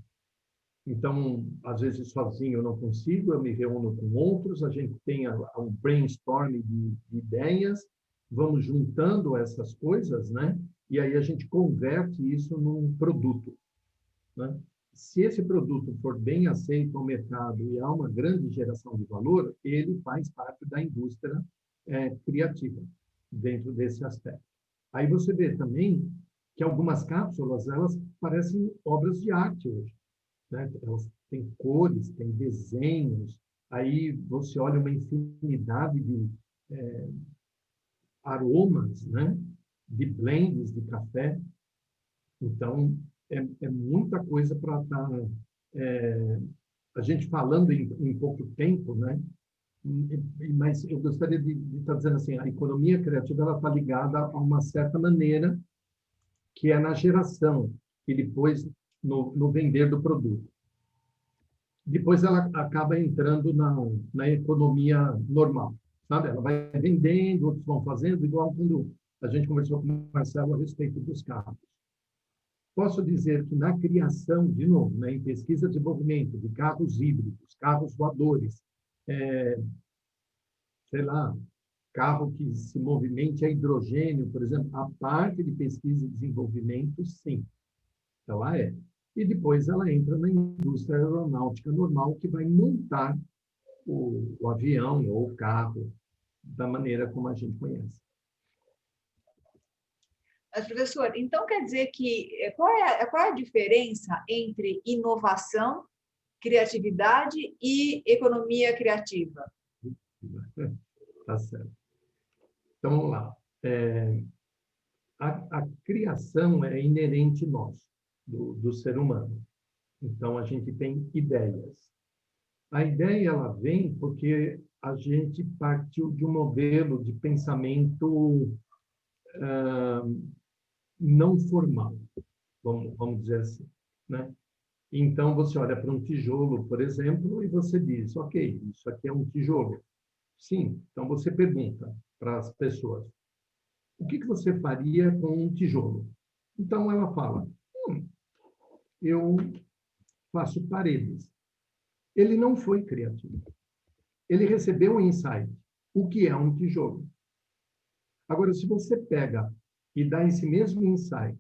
Então, às vezes sozinho eu não consigo, eu me reúno com outros, a gente tem um brainstorming de ideias, vamos juntando essas coisas, né? E aí a gente converte isso num produto, né? Se esse produto for bem aceito no mercado e há uma grande geração de valor, ele faz parte da indústria criativa dentro desse aspecto. Aí você vê também que algumas cápsulas elas parecem obras de arte hoje, né? Elas têm cores, têm desenhos, aí você olha uma infinidade de aromas, né? De blends de café. Então, é muita coisa para estar... a gente falando em pouco tempo, né? Mas eu gostaria de estar dizendo assim, a economia criativa ela está ligada a uma certa maneira que é na geração e depois no vender do produto. Depois ela acaba entrando na economia normal, sabe? Ela vai vendendo, outros vão fazendo, igual quando a gente conversou com o Marcelo a respeito dos carros. Posso dizer que na criação, de novo, né, em pesquisa e desenvolvimento de carros híbridos, carros voadores, sei lá, carro que se movimente a hidrogênio, por exemplo, a parte de pesquisa e desenvolvimento, sim, ela é. E depois ela entra na indústria aeronáutica normal, que vai montar o avião ou o carro da maneira como a gente conhece. Mas, professor, então quer dizer que qual é a diferença entre inovação, criatividade e economia criativa? Tá certo. Então, vamos lá. A criação é inerente nosso, do ser humano. Então, a gente tem ideias. A ideia ela vem porque a gente partiu de um modelo de pensamento não formal, vamos dizer assim, né? Então, você olha para um tijolo, por exemplo, e você diz, ok, isso aqui é um tijolo. Sim, então você pergunta para as pessoas, o que você faria com um tijolo? Então, ela fala, eu faço paredes. Ele não foi criativo. Ele recebeu um insight. O que é um tijolo? Agora, se você pega e dá esse mesmo insight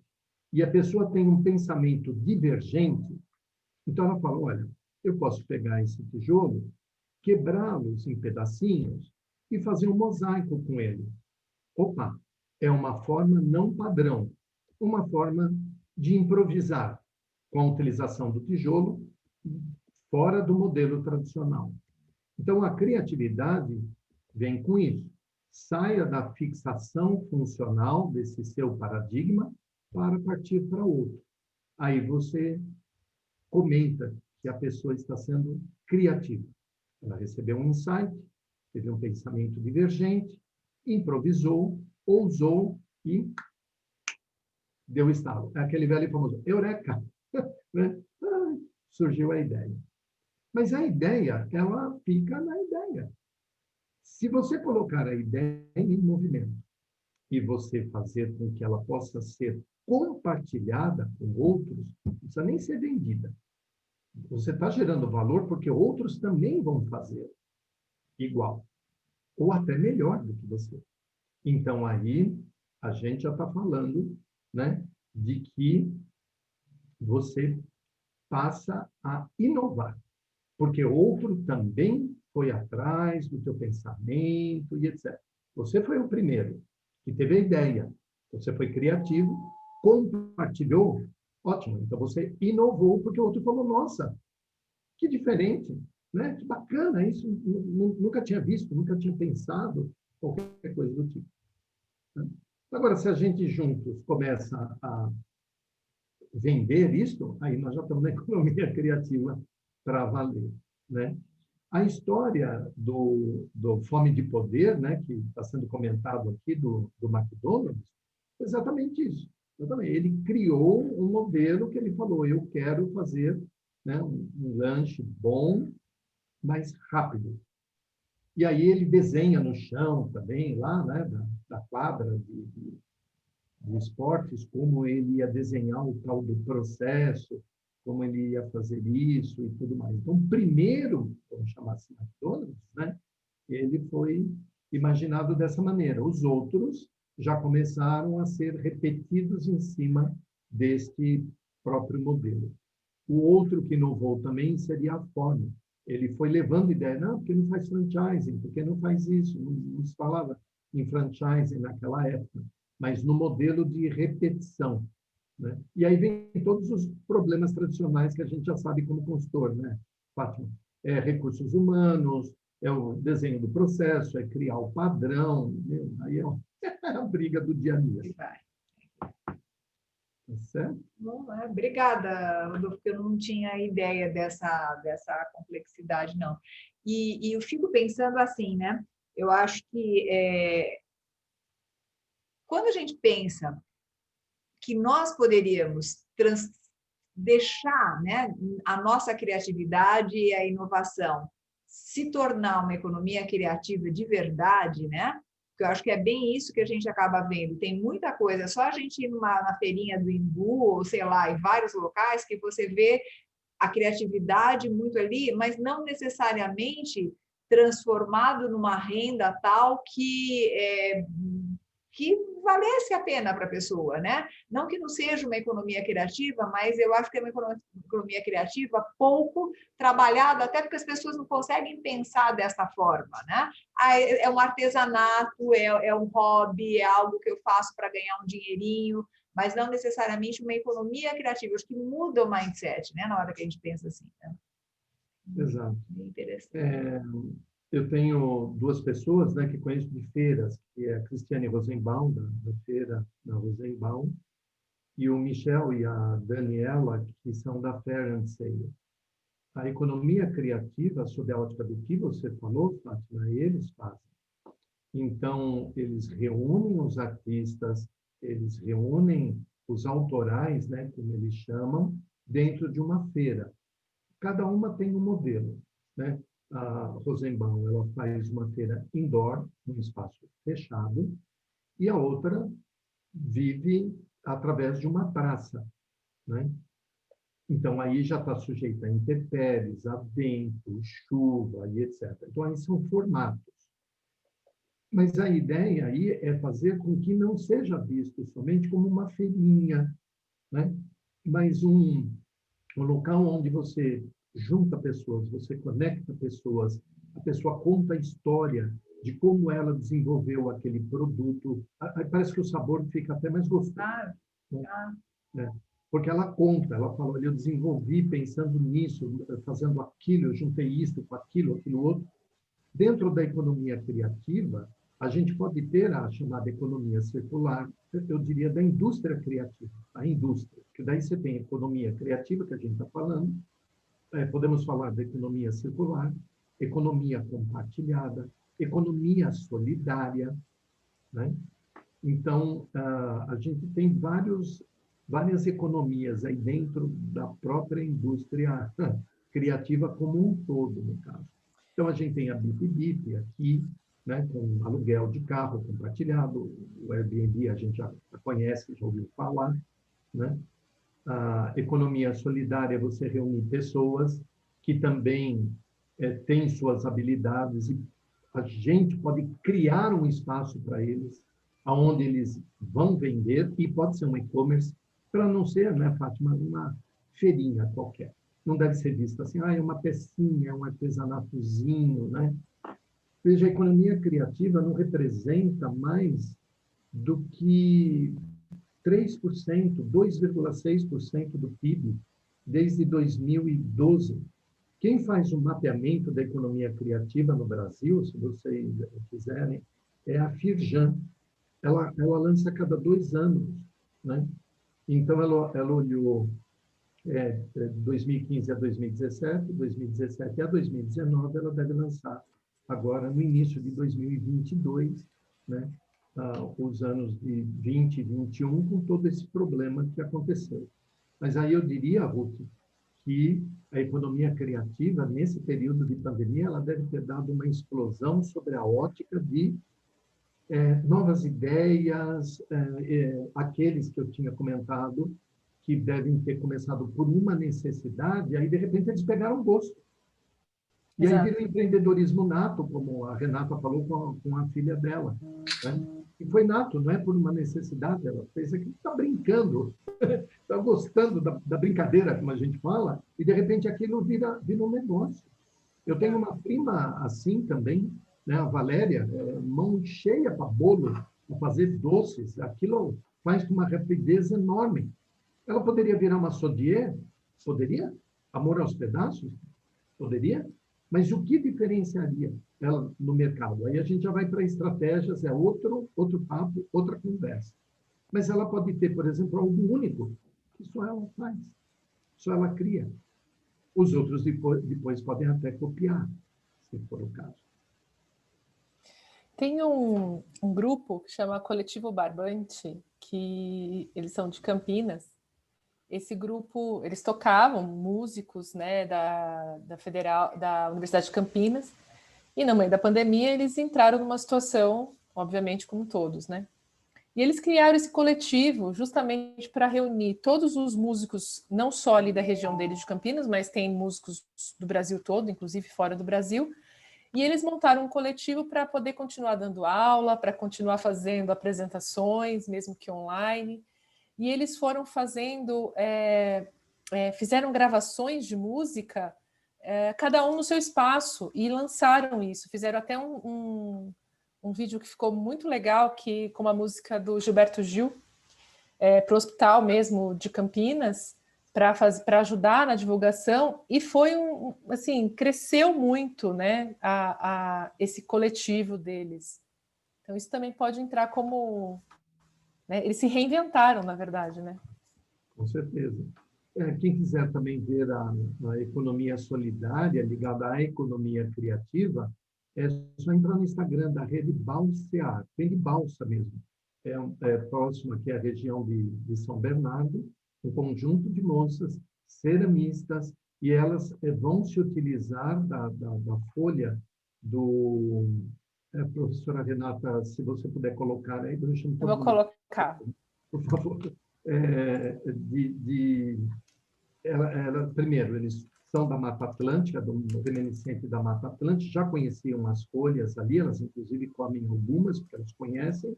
e a pessoa tem um pensamento divergente, então ela fala, olha, eu posso pegar esse tijolo, quebrá-los em pedacinhos e fazer um mosaico com ele. Opa, é uma forma não padrão, uma forma de improvisar com a utilização do tijolo fora do modelo tradicional. Então, a criatividade vem com isso. Saia da fixação funcional desse seu paradigma para partir para outro. Aí você comenta que a pessoa está sendo criativa. Ela recebeu um insight, teve um pensamento divergente, improvisou, ousou e deu estalo. É aquele velho e famoso, eureka! Né? Surgiu a ideia. Mas a ideia, ela fica na ideia. Se você colocar a ideia em movimento e você fazer com que ela possa ser compartilhada com outros, não precisa nem ser vendida. Você está gerando valor porque outros também vão fazer igual, ou até melhor do que você. Então, aí, a gente já está falando, né, de que você passa a inovar, porque outro também foi atrás do teu pensamento e etc. Você foi o primeiro que teve a ideia, você foi criativo, compartilhou, ótimo. Então, você inovou porque o outro falou, nossa, que diferente, né? Que bacana, isso nunca tinha visto, nunca tinha pensado, qualquer coisa do tipo. Agora, se a gente juntos começa a vender isto, aí nós já estamos na economia criativa para valer, né? A história do Fome de Poder, né, que está sendo comentado aqui, do McDonald's, é exatamente isso. Exatamente. Ele criou um modelo que ele falou, eu quero fazer, né, um lanche bom, mas rápido. E aí ele desenha no chão também, lá, né, da quadra de esportes, como ele ia desenhar o tal do processo, como ele ia fazer isso e tudo mais. Então, primeiro, vamos chamar assim, McDonald's, né, ele foi imaginado dessa maneira. Os outros já começaram a ser repetidos em cima deste próprio modelo. O outro que inovou também seria a Ford. Ele foi levando ideia, não, porque não faz franchising, porque não faz isso, não se falava em franchising naquela época, mas no modelo de repetição, né? E aí vem todos os problemas tradicionais que a gente já sabe como consultor, né, Fátima? É recursos humanos, é o desenho do processo, é criar o padrão, aí é a briga do dia a dia. Tá certo? Bom, obrigada, Rodolfo, porque eu não tinha ideia dessa complexidade, não. E eu fico pensando assim, né? Eu acho que quando a gente pensa que nós poderíamos deixar, né, a nossa criatividade e a inovação se tornar uma economia criativa de verdade, né? Porque eu acho que é bem isso que a gente acaba vendo. Tem muita coisa, é só a gente ir na feirinha do Embu, ou sei lá, em vários locais, que você vê a criatividade muito ali, mas não necessariamente transformado numa renda tal que valesse a pena para a pessoa, né? Não que não seja uma economia criativa, mas eu acho que é uma economia criativa pouco trabalhada, até porque as pessoas não conseguem pensar dessa forma, né? É um artesanato, é um hobby, é algo que eu faço para ganhar um dinheirinho, mas não necessariamente uma economia criativa. Acho que muda o mindset, né? Na hora que a gente pensa assim, né? Exato. Bem interessante. Eu tenho duas pessoas, né, que conheço de feiras, que é a Cristiane Rosenbaum, da feira da Rosenbaum, e o Michel e a Daniela, que são da Fair and Sale. A economia criativa, sob a ótica do que você falou, Fátima, eles fazem. Então, eles reúnem os artistas, eles reúnem os autorais, né, como eles chamam, dentro de uma feira. Cada uma tem um modelo, né? A Rosenbaum, ela faz uma feira indoor, num espaço fechado, e a outra vive através de uma praça, né? Então, aí já está sujeita a intempéries, a vento, chuva e etc. Então, aí são formatos. Mas a ideia aí é fazer com que não seja visto somente como uma feirinha, né? Mas um local onde você junta pessoas, você conecta pessoas, a pessoa conta a história de como ela desenvolveu aquele produto. Aí parece que o sabor fica até mais gostoso. Né? Porque ela conta, ela fala, olha, eu desenvolvi pensando nisso, fazendo aquilo, eu juntei isso com aquilo outro. Dentro da economia criativa, a gente pode ter a chamada economia circular, eu diria da indústria criativa, a indústria, que daí você tem a economia criativa, que a gente está falando, podemos falar da economia circular, economia compartilhada, economia solidária, né? Então, a gente tem várias economias aí dentro da própria indústria criativa como um todo, no caso. Então, a gente tem a Bip aqui, né, com aluguel de carro compartilhado, o Airbnb a gente já conhece, já ouviu falar, né? A economia solidária, você reúne pessoas que também têm suas habilidades e a gente pode criar um espaço para eles, aonde eles vão vender, e pode ser um e-commerce, para não ser, né, Fátima, uma feirinha qualquer. Não deve ser vista assim, é uma pecinha, é um artesanatozinho, né? Veja, a economia criativa não representa mais do que 3%, 2,6% do PIB desde 2012. Quem faz um mapeamento da economia criativa no Brasil, se vocês quiserem, é a Firjan. Ela lança a cada 2 anos, né? Então, ela olhou 2015 a 2017, 2017 a 2019, ela deve lançar agora no início de 2022, né? Os anos de 20 e 21, com todo esse problema que aconteceu. Mas aí eu diria, Ruth, que a economia criativa, nesse período de pandemia, ela deve ter dado uma explosão sobre a ótica de novas ideias, aqueles que eu tinha comentado, que devem ter começado por uma necessidade, aí, de repente, eles pegaram gosto. E aí vira o empreendedorismo nato, como a Renata falou com a filha dela. Né? E foi nato, não é por uma necessidade. Ela fez aquilo, está brincando, está gostando da brincadeira, como a gente fala, e, de repente, aquilo vira um negócio. Eu tenho uma prima assim também, né? A Valéria, mão cheia para bolo, para fazer doces. Aquilo faz com uma rapidez enorme. Ela poderia virar uma sommelier? Poderia? Amor aos pedaços? Poderia? Mas o que diferenciaria ela no mercado? Aí a gente já vai para estratégias, é outro papo, outra conversa. Mas ela pode ter, por exemplo, algo único, que só ela faz, só ela cria. Os outros depois podem até copiar, se for o caso. Tem um grupo que chama Coletivo Barbante, que eles são de Campinas. Esse grupo, eles tocavam músicos, né, da Universidade de Campinas, e no meio da pandemia eles entraram numa situação, obviamente, como todos, né? E eles criaram esse coletivo justamente para reunir todos os músicos, não só ali da região deles de Campinas, mas tem músicos do Brasil todo, inclusive fora do Brasil, e eles montaram um coletivo para poder continuar dando aula, para continuar fazendo apresentações, mesmo que online. E eles foram fazendo, fizeram gravações de música, cada um no seu espaço, e lançaram isso. Fizeram até um vídeo que ficou muito legal, com a música do Gilberto Gil, para o hospital mesmo de Campinas, para ajudar na divulgação, e foi assim, cresceu muito, né, esse coletivo deles. Então isso também pode entrar como, né, eles se reinventaram, na verdade, né? Com certeza. Quem quiser também ver a economia solidária ligada à economia criativa, é só entrar no Instagram da Rede Balsear, Rede Balsa mesmo. É próximo aqui à região de São Bernardo, um conjunto de moças ceramistas, e elas vão se utilizar da folha do... professora Renata, se você puder colocar aí, eu vou colocar. Por favor. Primeiro, eles são da Mata Atlântica, do remanescente da Mata Atlântica, já conheciam as folhas ali, elas inclusive comem algumas, porque elas conhecem,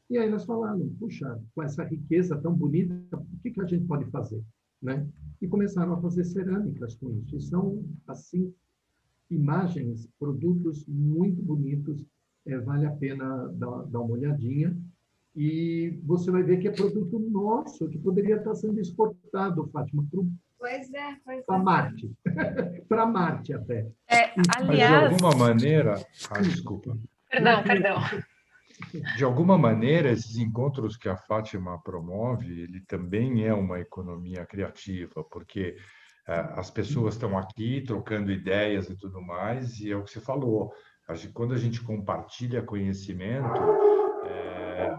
e aí elas falaram, puxa, com essa riqueza tão bonita, o que a gente pode fazer? Né? E começaram a fazer cerâmicas com isso. E são, assim, imagens, produtos muito bonitos, vale a pena dar uma olhadinha. E você vai ver que é produto nosso, que poderia estar sendo exportado, Fátima, para Marte. Para Marte até. Aliás... Mas de alguma maneira... desculpa. Perdão. De alguma maneira, esses encontros que a Fátima promove, ele também é uma economia criativa, porque as pessoas estão aqui trocando ideias e tudo mais, e é o que você falou, quando a gente compartilha conhecimento,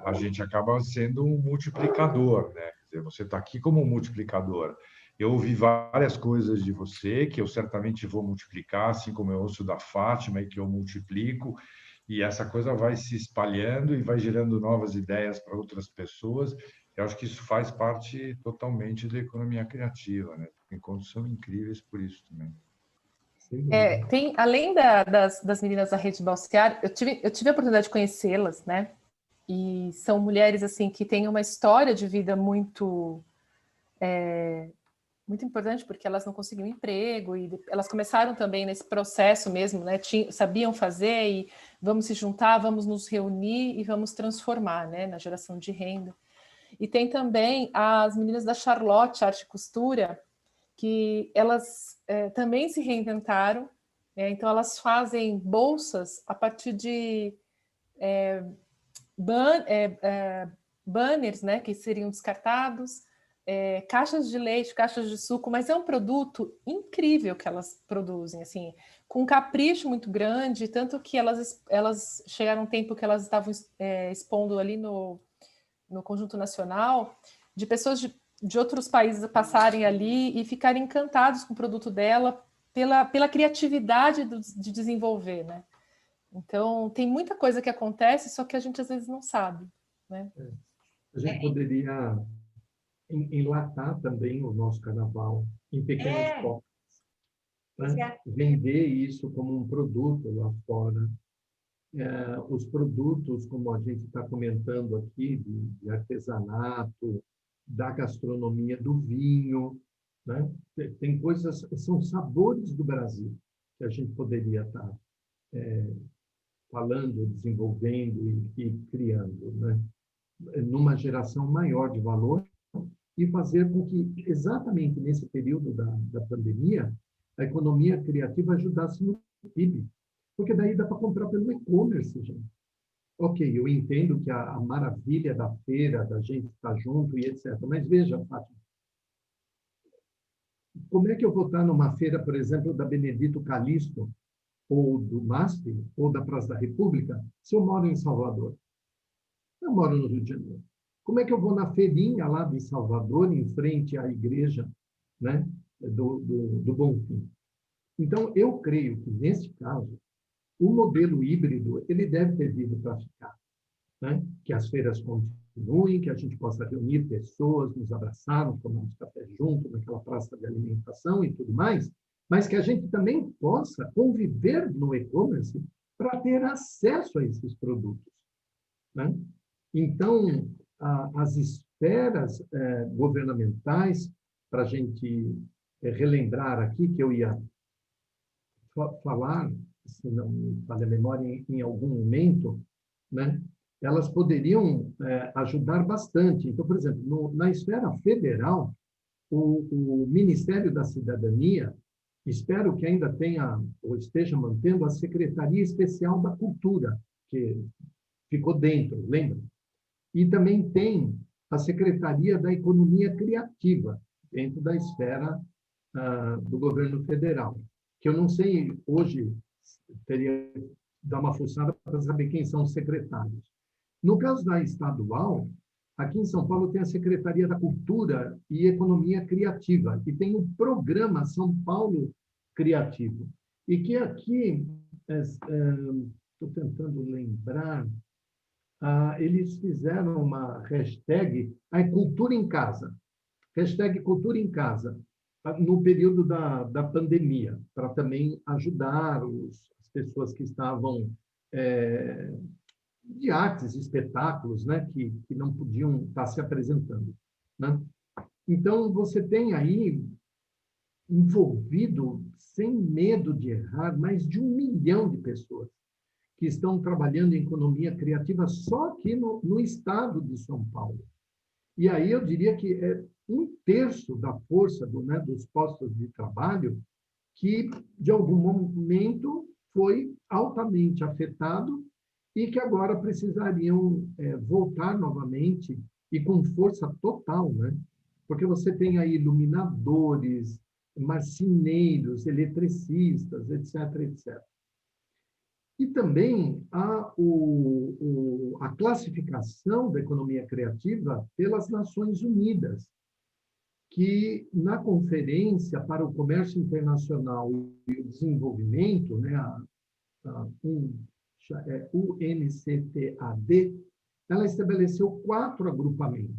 a gente acaba sendo um multiplicador, né? Quer dizer, você está aqui como um multiplicador. Eu ouvi várias coisas de você que eu certamente vou multiplicar, assim como eu ouço da Fátima e que eu multiplico, e essa coisa vai se espalhando e vai gerando novas ideias para outras pessoas. Eu acho que isso faz parte totalmente da economia criativa, né? Os encontros são incríveis por isso também. Além das meninas da Rede Balsear, eu tive a oportunidade de conhecê-las, né? E são mulheres assim que têm uma história de vida muito importante, porque elas não conseguiam emprego, e elas começaram também nesse processo mesmo, né? Sabiam fazer, e vamos se juntar, vamos nos reunir e vamos transformar, né? Na geração de renda. E tem também as meninas da Charlotte Arte e Costura, que elas também se reinventaram, né? Então elas fazem bolsas a partir de banners, né, que seriam descartados, caixas de leite, caixas de suco, mas é um produto incrível que elas produzem, assim, com um capricho muito grande, tanto que elas chegaram um tempo que elas estavam expondo ali no Conjunto Nacional, de pessoas de outros países passarem ali e ficarem encantados com o produto dela pela criatividade de desenvolver, né? Então, tem muita coisa que acontece, só que a gente às vezes não sabe, né? A gente poderia enlatar também o nosso carnaval em pequenos pockets, né? Vender isso como um produto lá fora. Os produtos, como a gente está comentando aqui, de artesanato, da gastronomia, do vinho, né? Tem coisas, são sabores do Brasil que a gente poderia estar falando, desenvolvendo e criando, né? Numa geração maior de valor, e fazer com que, exatamente nesse período da pandemia, a economia criativa ajudasse no PIB. Porque daí dá para comprar pelo e-commerce, gente. ok, eu entendo que a maravilha da feira, da gente estar junto e etc. Mas veja, Fátima, como é que eu vou estar numa feira, por exemplo, da Benedito Calixto, ou do MASP, ou da Praça da República, se eu moro em Salvador? Eu moro no Rio de Janeiro. Como é que eu vou na feirinha lá de Salvador, em frente à igreja, né, do Bonfim? Então, eu creio que, nesse caso, o modelo híbrido ele deve ter vindo para ficar, né? Que as feiras continuem, que a gente possa reunir pessoas, nos abraçarmos, tomarmos café junto naquela praça de alimentação e tudo mais, mas que a gente também possa conviver no e-commerce para ter acesso a esses produtos, né? Então, as esferas governamentais, para a gente relembrar aqui, que eu ia falar, se não me falha a memória, em algum momento, né, elas poderiam ajudar bastante. Então, por exemplo, na esfera federal, o Ministério da Cidadania, espero que ainda tenha ou esteja mantendo a Secretaria Especial da Cultura, que ficou dentro, lembra? E também tem a Secretaria da Economia Criativa, dentro da esfera do governo federal, que eu não sei, hoje, teria que dar uma fuçada para saber quem são os secretários. No caso da estadual, aqui em São Paulo tem a Secretaria da Cultura e Economia Criativa, e tem o programa São Paulo Criativo, e que aqui, estou tentando lembrar, eles fizeram uma hashtag, Cultura em Casa, hashtag Cultura em Casa, no período da pandemia, para também ajudar as pessoas que estavam de artes, espetáculos, né, que não podiam estar se apresentando, né? Então, você tem aí envolvido, sem medo de errar, mais de 1 milhão de pessoas que estão trabalhando em economia criativa só aqui no estado de São Paulo. E aí eu diria que é 1/3 da força dos postos de trabalho que, de algum momento, foi altamente afetado e que agora precisariam voltar novamente e com força total, né? Porque você tem aí iluminadores, marceneiros, eletricistas, etc., etc. E também há a classificação da economia criativa pelas Nações Unidas, que na Conferência para o Comércio Internacional e o Desenvolvimento, né, UNCTAD, ela estabeleceu 4 agrupamentos,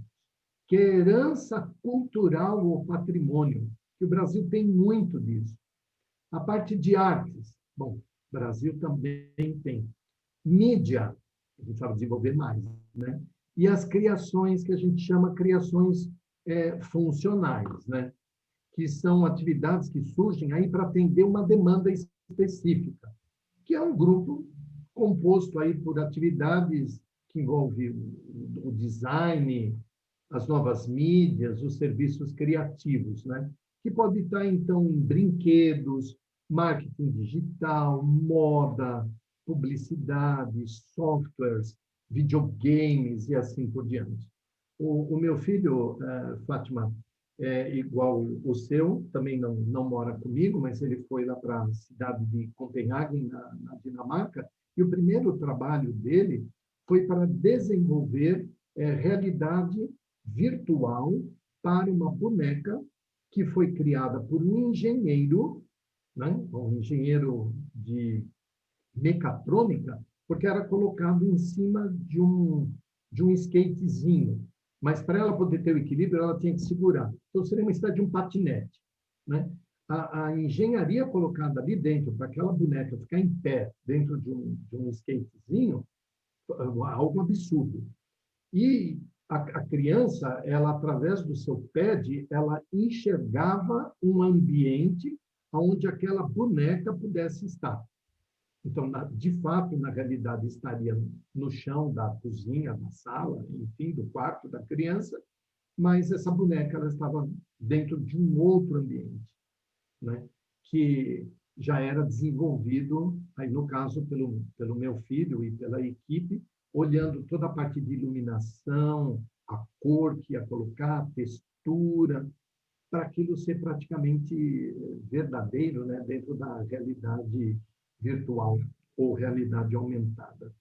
que é herança cultural ou patrimônio, que o Brasil tem muito disso. A parte de artes, bom, o Brasil também tem. Mídia, a gente sabe desenvolver mais, né? E as criações que a gente chama criações funcionais, né? Que são atividades que surgem aí para atender uma demanda específica, que é um grupo composto aí por atividades que envolvem o design, as novas mídias, os serviços criativos, né? Que pode estar, então, em brinquedos, marketing digital, moda, publicidade, softwares, videogames e assim por diante. O meu filho, Fátima, é igual o seu, também não mora comigo, mas ele foi lá para a cidade de Copenhague, na Dinamarca, e o primeiro trabalho dele foi para desenvolver realidade virtual para uma boneca que foi criada por um engenheiro, né, um engenheiro de mecatrônica, porque era colocado em cima de um skatezinho. Mas para ela poder ter o equilíbrio, ela tinha que segurar. Então, seria uma espécie de um patinete, né? A engenharia colocada ali dentro, para aquela boneca ficar em pé dentro de um skatezinho, algo absurdo. E a criança, ela, através do seu pad, ela enxergava um ambiente onde aquela boneca pudesse estar. Então, de fato, na realidade, estaria no chão da cozinha, da sala, enfim, do quarto da criança, mas essa boneca ela estava dentro de um outro ambiente, né? Que já era desenvolvido, aí no caso, pelo meu filho e pela equipe, olhando toda a parte de iluminação, a cor que ia colocar, a textura, para aquilo ser praticamente verdadeiro, né, dentro da realidade virtual ou realidade aumentada.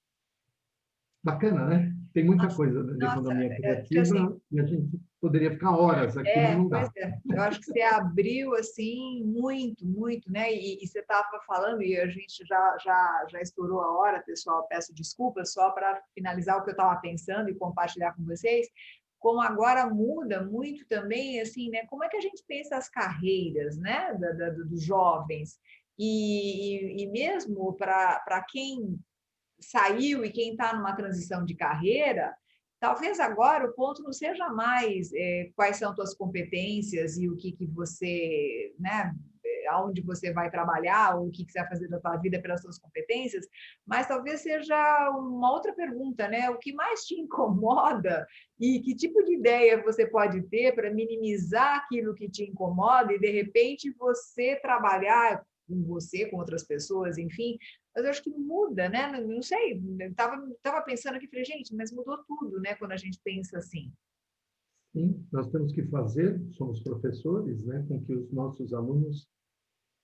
Bacana, né? Tem muita coisa de economia criativa assim, e a gente poderia ficar horas aqui, mas não dá. Pois é. Eu acho que você abriu assim muito, muito, né? E você estava falando, e a gente já estourou a hora, pessoal, peço desculpas, só para finalizar o que eu estava pensando e compartilhar com vocês, como agora muda muito também, assim, né? Como é que a gente pensa as carreiras, né? Dos jovens, e mesmo para quem saiu e quem está numa transição de carreira, talvez agora o ponto não seja mais quais são suas competências e o que você, né, aonde você vai trabalhar, ou o que você vai fazer da sua vida pelas suas competências, mas talvez seja uma outra pergunta, né? O que mais te incomoda e que tipo de ideia você pode ter para minimizar aquilo que te incomoda e, de repente, você trabalhar com você, com outras pessoas, enfim, mas eu acho que muda, né? Não sei, estava pensando aqui, falei, gente, mas mudou tudo, né? Quando a gente pensa assim. Sim, nós temos que fazer, somos professores, né, com que os nossos alunos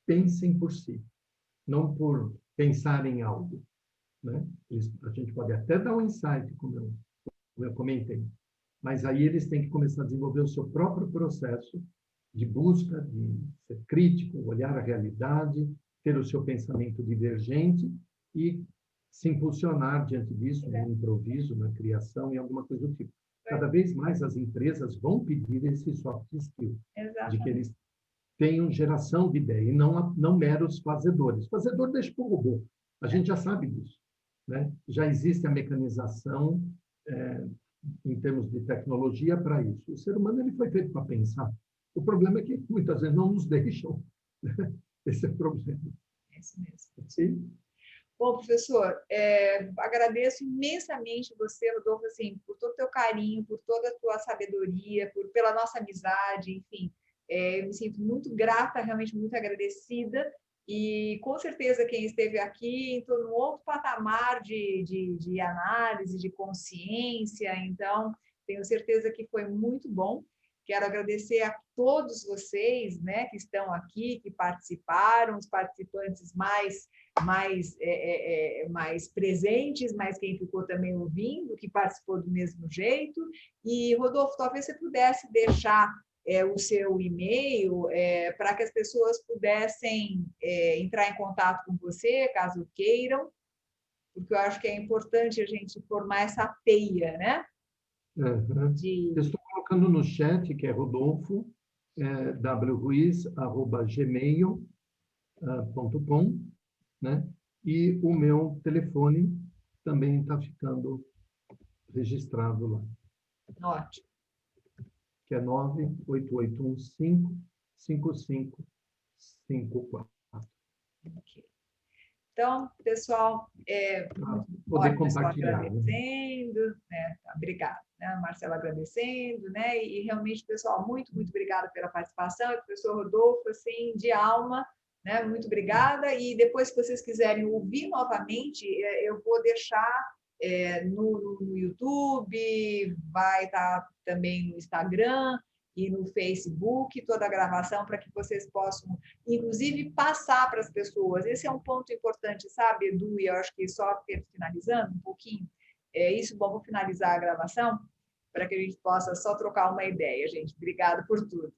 pensem por si, não por pensar em algo, né? A gente pode até dar um insight, como eu comentei, mas aí eles têm que começar a desenvolver o seu próprio processo de busca, de ser crítico, olhar a realidade, ter o seu pensamento divergente e se impulsionar diante disso, no improviso, na criação e alguma coisa do tipo. Cada vez mais as empresas vão pedir esse soft skill, de que eles tenham geração de ideia e não meros fazedores. Fazedor deixa para o robô, a gente já sabe disso, né? Já existe a mecanização em termos de tecnologia para isso. O ser humano ele foi feito para pensar. O problema é que muitas vezes não nos deixam. Esse é o problema. É isso mesmo. Sim. Bom, professor, agradeço imensamente você, Rodolfo, assim, por todo o teu carinho, por toda a tua sabedoria, pela nossa amizade, enfim. Eu me sinto muito grata, realmente muito agradecida, e com certeza quem esteve aqui entrou num outro patamar de análise, de consciência, então tenho certeza que foi muito bom. Quero agradecer a todos vocês, né, que estão aqui, que participaram, os participantes mais presentes, mas quem ficou também ouvindo, que participou do mesmo jeito. E, Rodolfo, talvez você pudesse deixar o seu e-mail para que as pessoas pudessem entrar em contato com você, caso queiram, porque eu acho que é importante a gente formar essa teia, né? Uhum. Eu estou colocando no chat, que é Rodolfo, wruiz@gmail.com, né? E o meu telefone também está ficando registrado lá. Ótimo. Que é 98815-5554. Okay. Então, pessoal, poder compartilhar, agradecendo, né? Obrigada, né? Marcela agradecendo, né? E realmente, pessoal, muito, muito obrigada pela participação. E professor Rodolfo, assim, de alma, né? Muito obrigada. E depois, se vocês quiserem ouvir novamente, eu vou deixar no YouTube, vai estar também no Instagram e no Facebook, toda a gravação, para que vocês possam, inclusive, passar para as pessoas. Esse é um ponto importante, sabe, Edu? E eu acho que só finalizando um pouquinho, isso, bom, vou finalizar a gravação, para que a gente possa só trocar uma ideia, gente. Obrigada por tudo.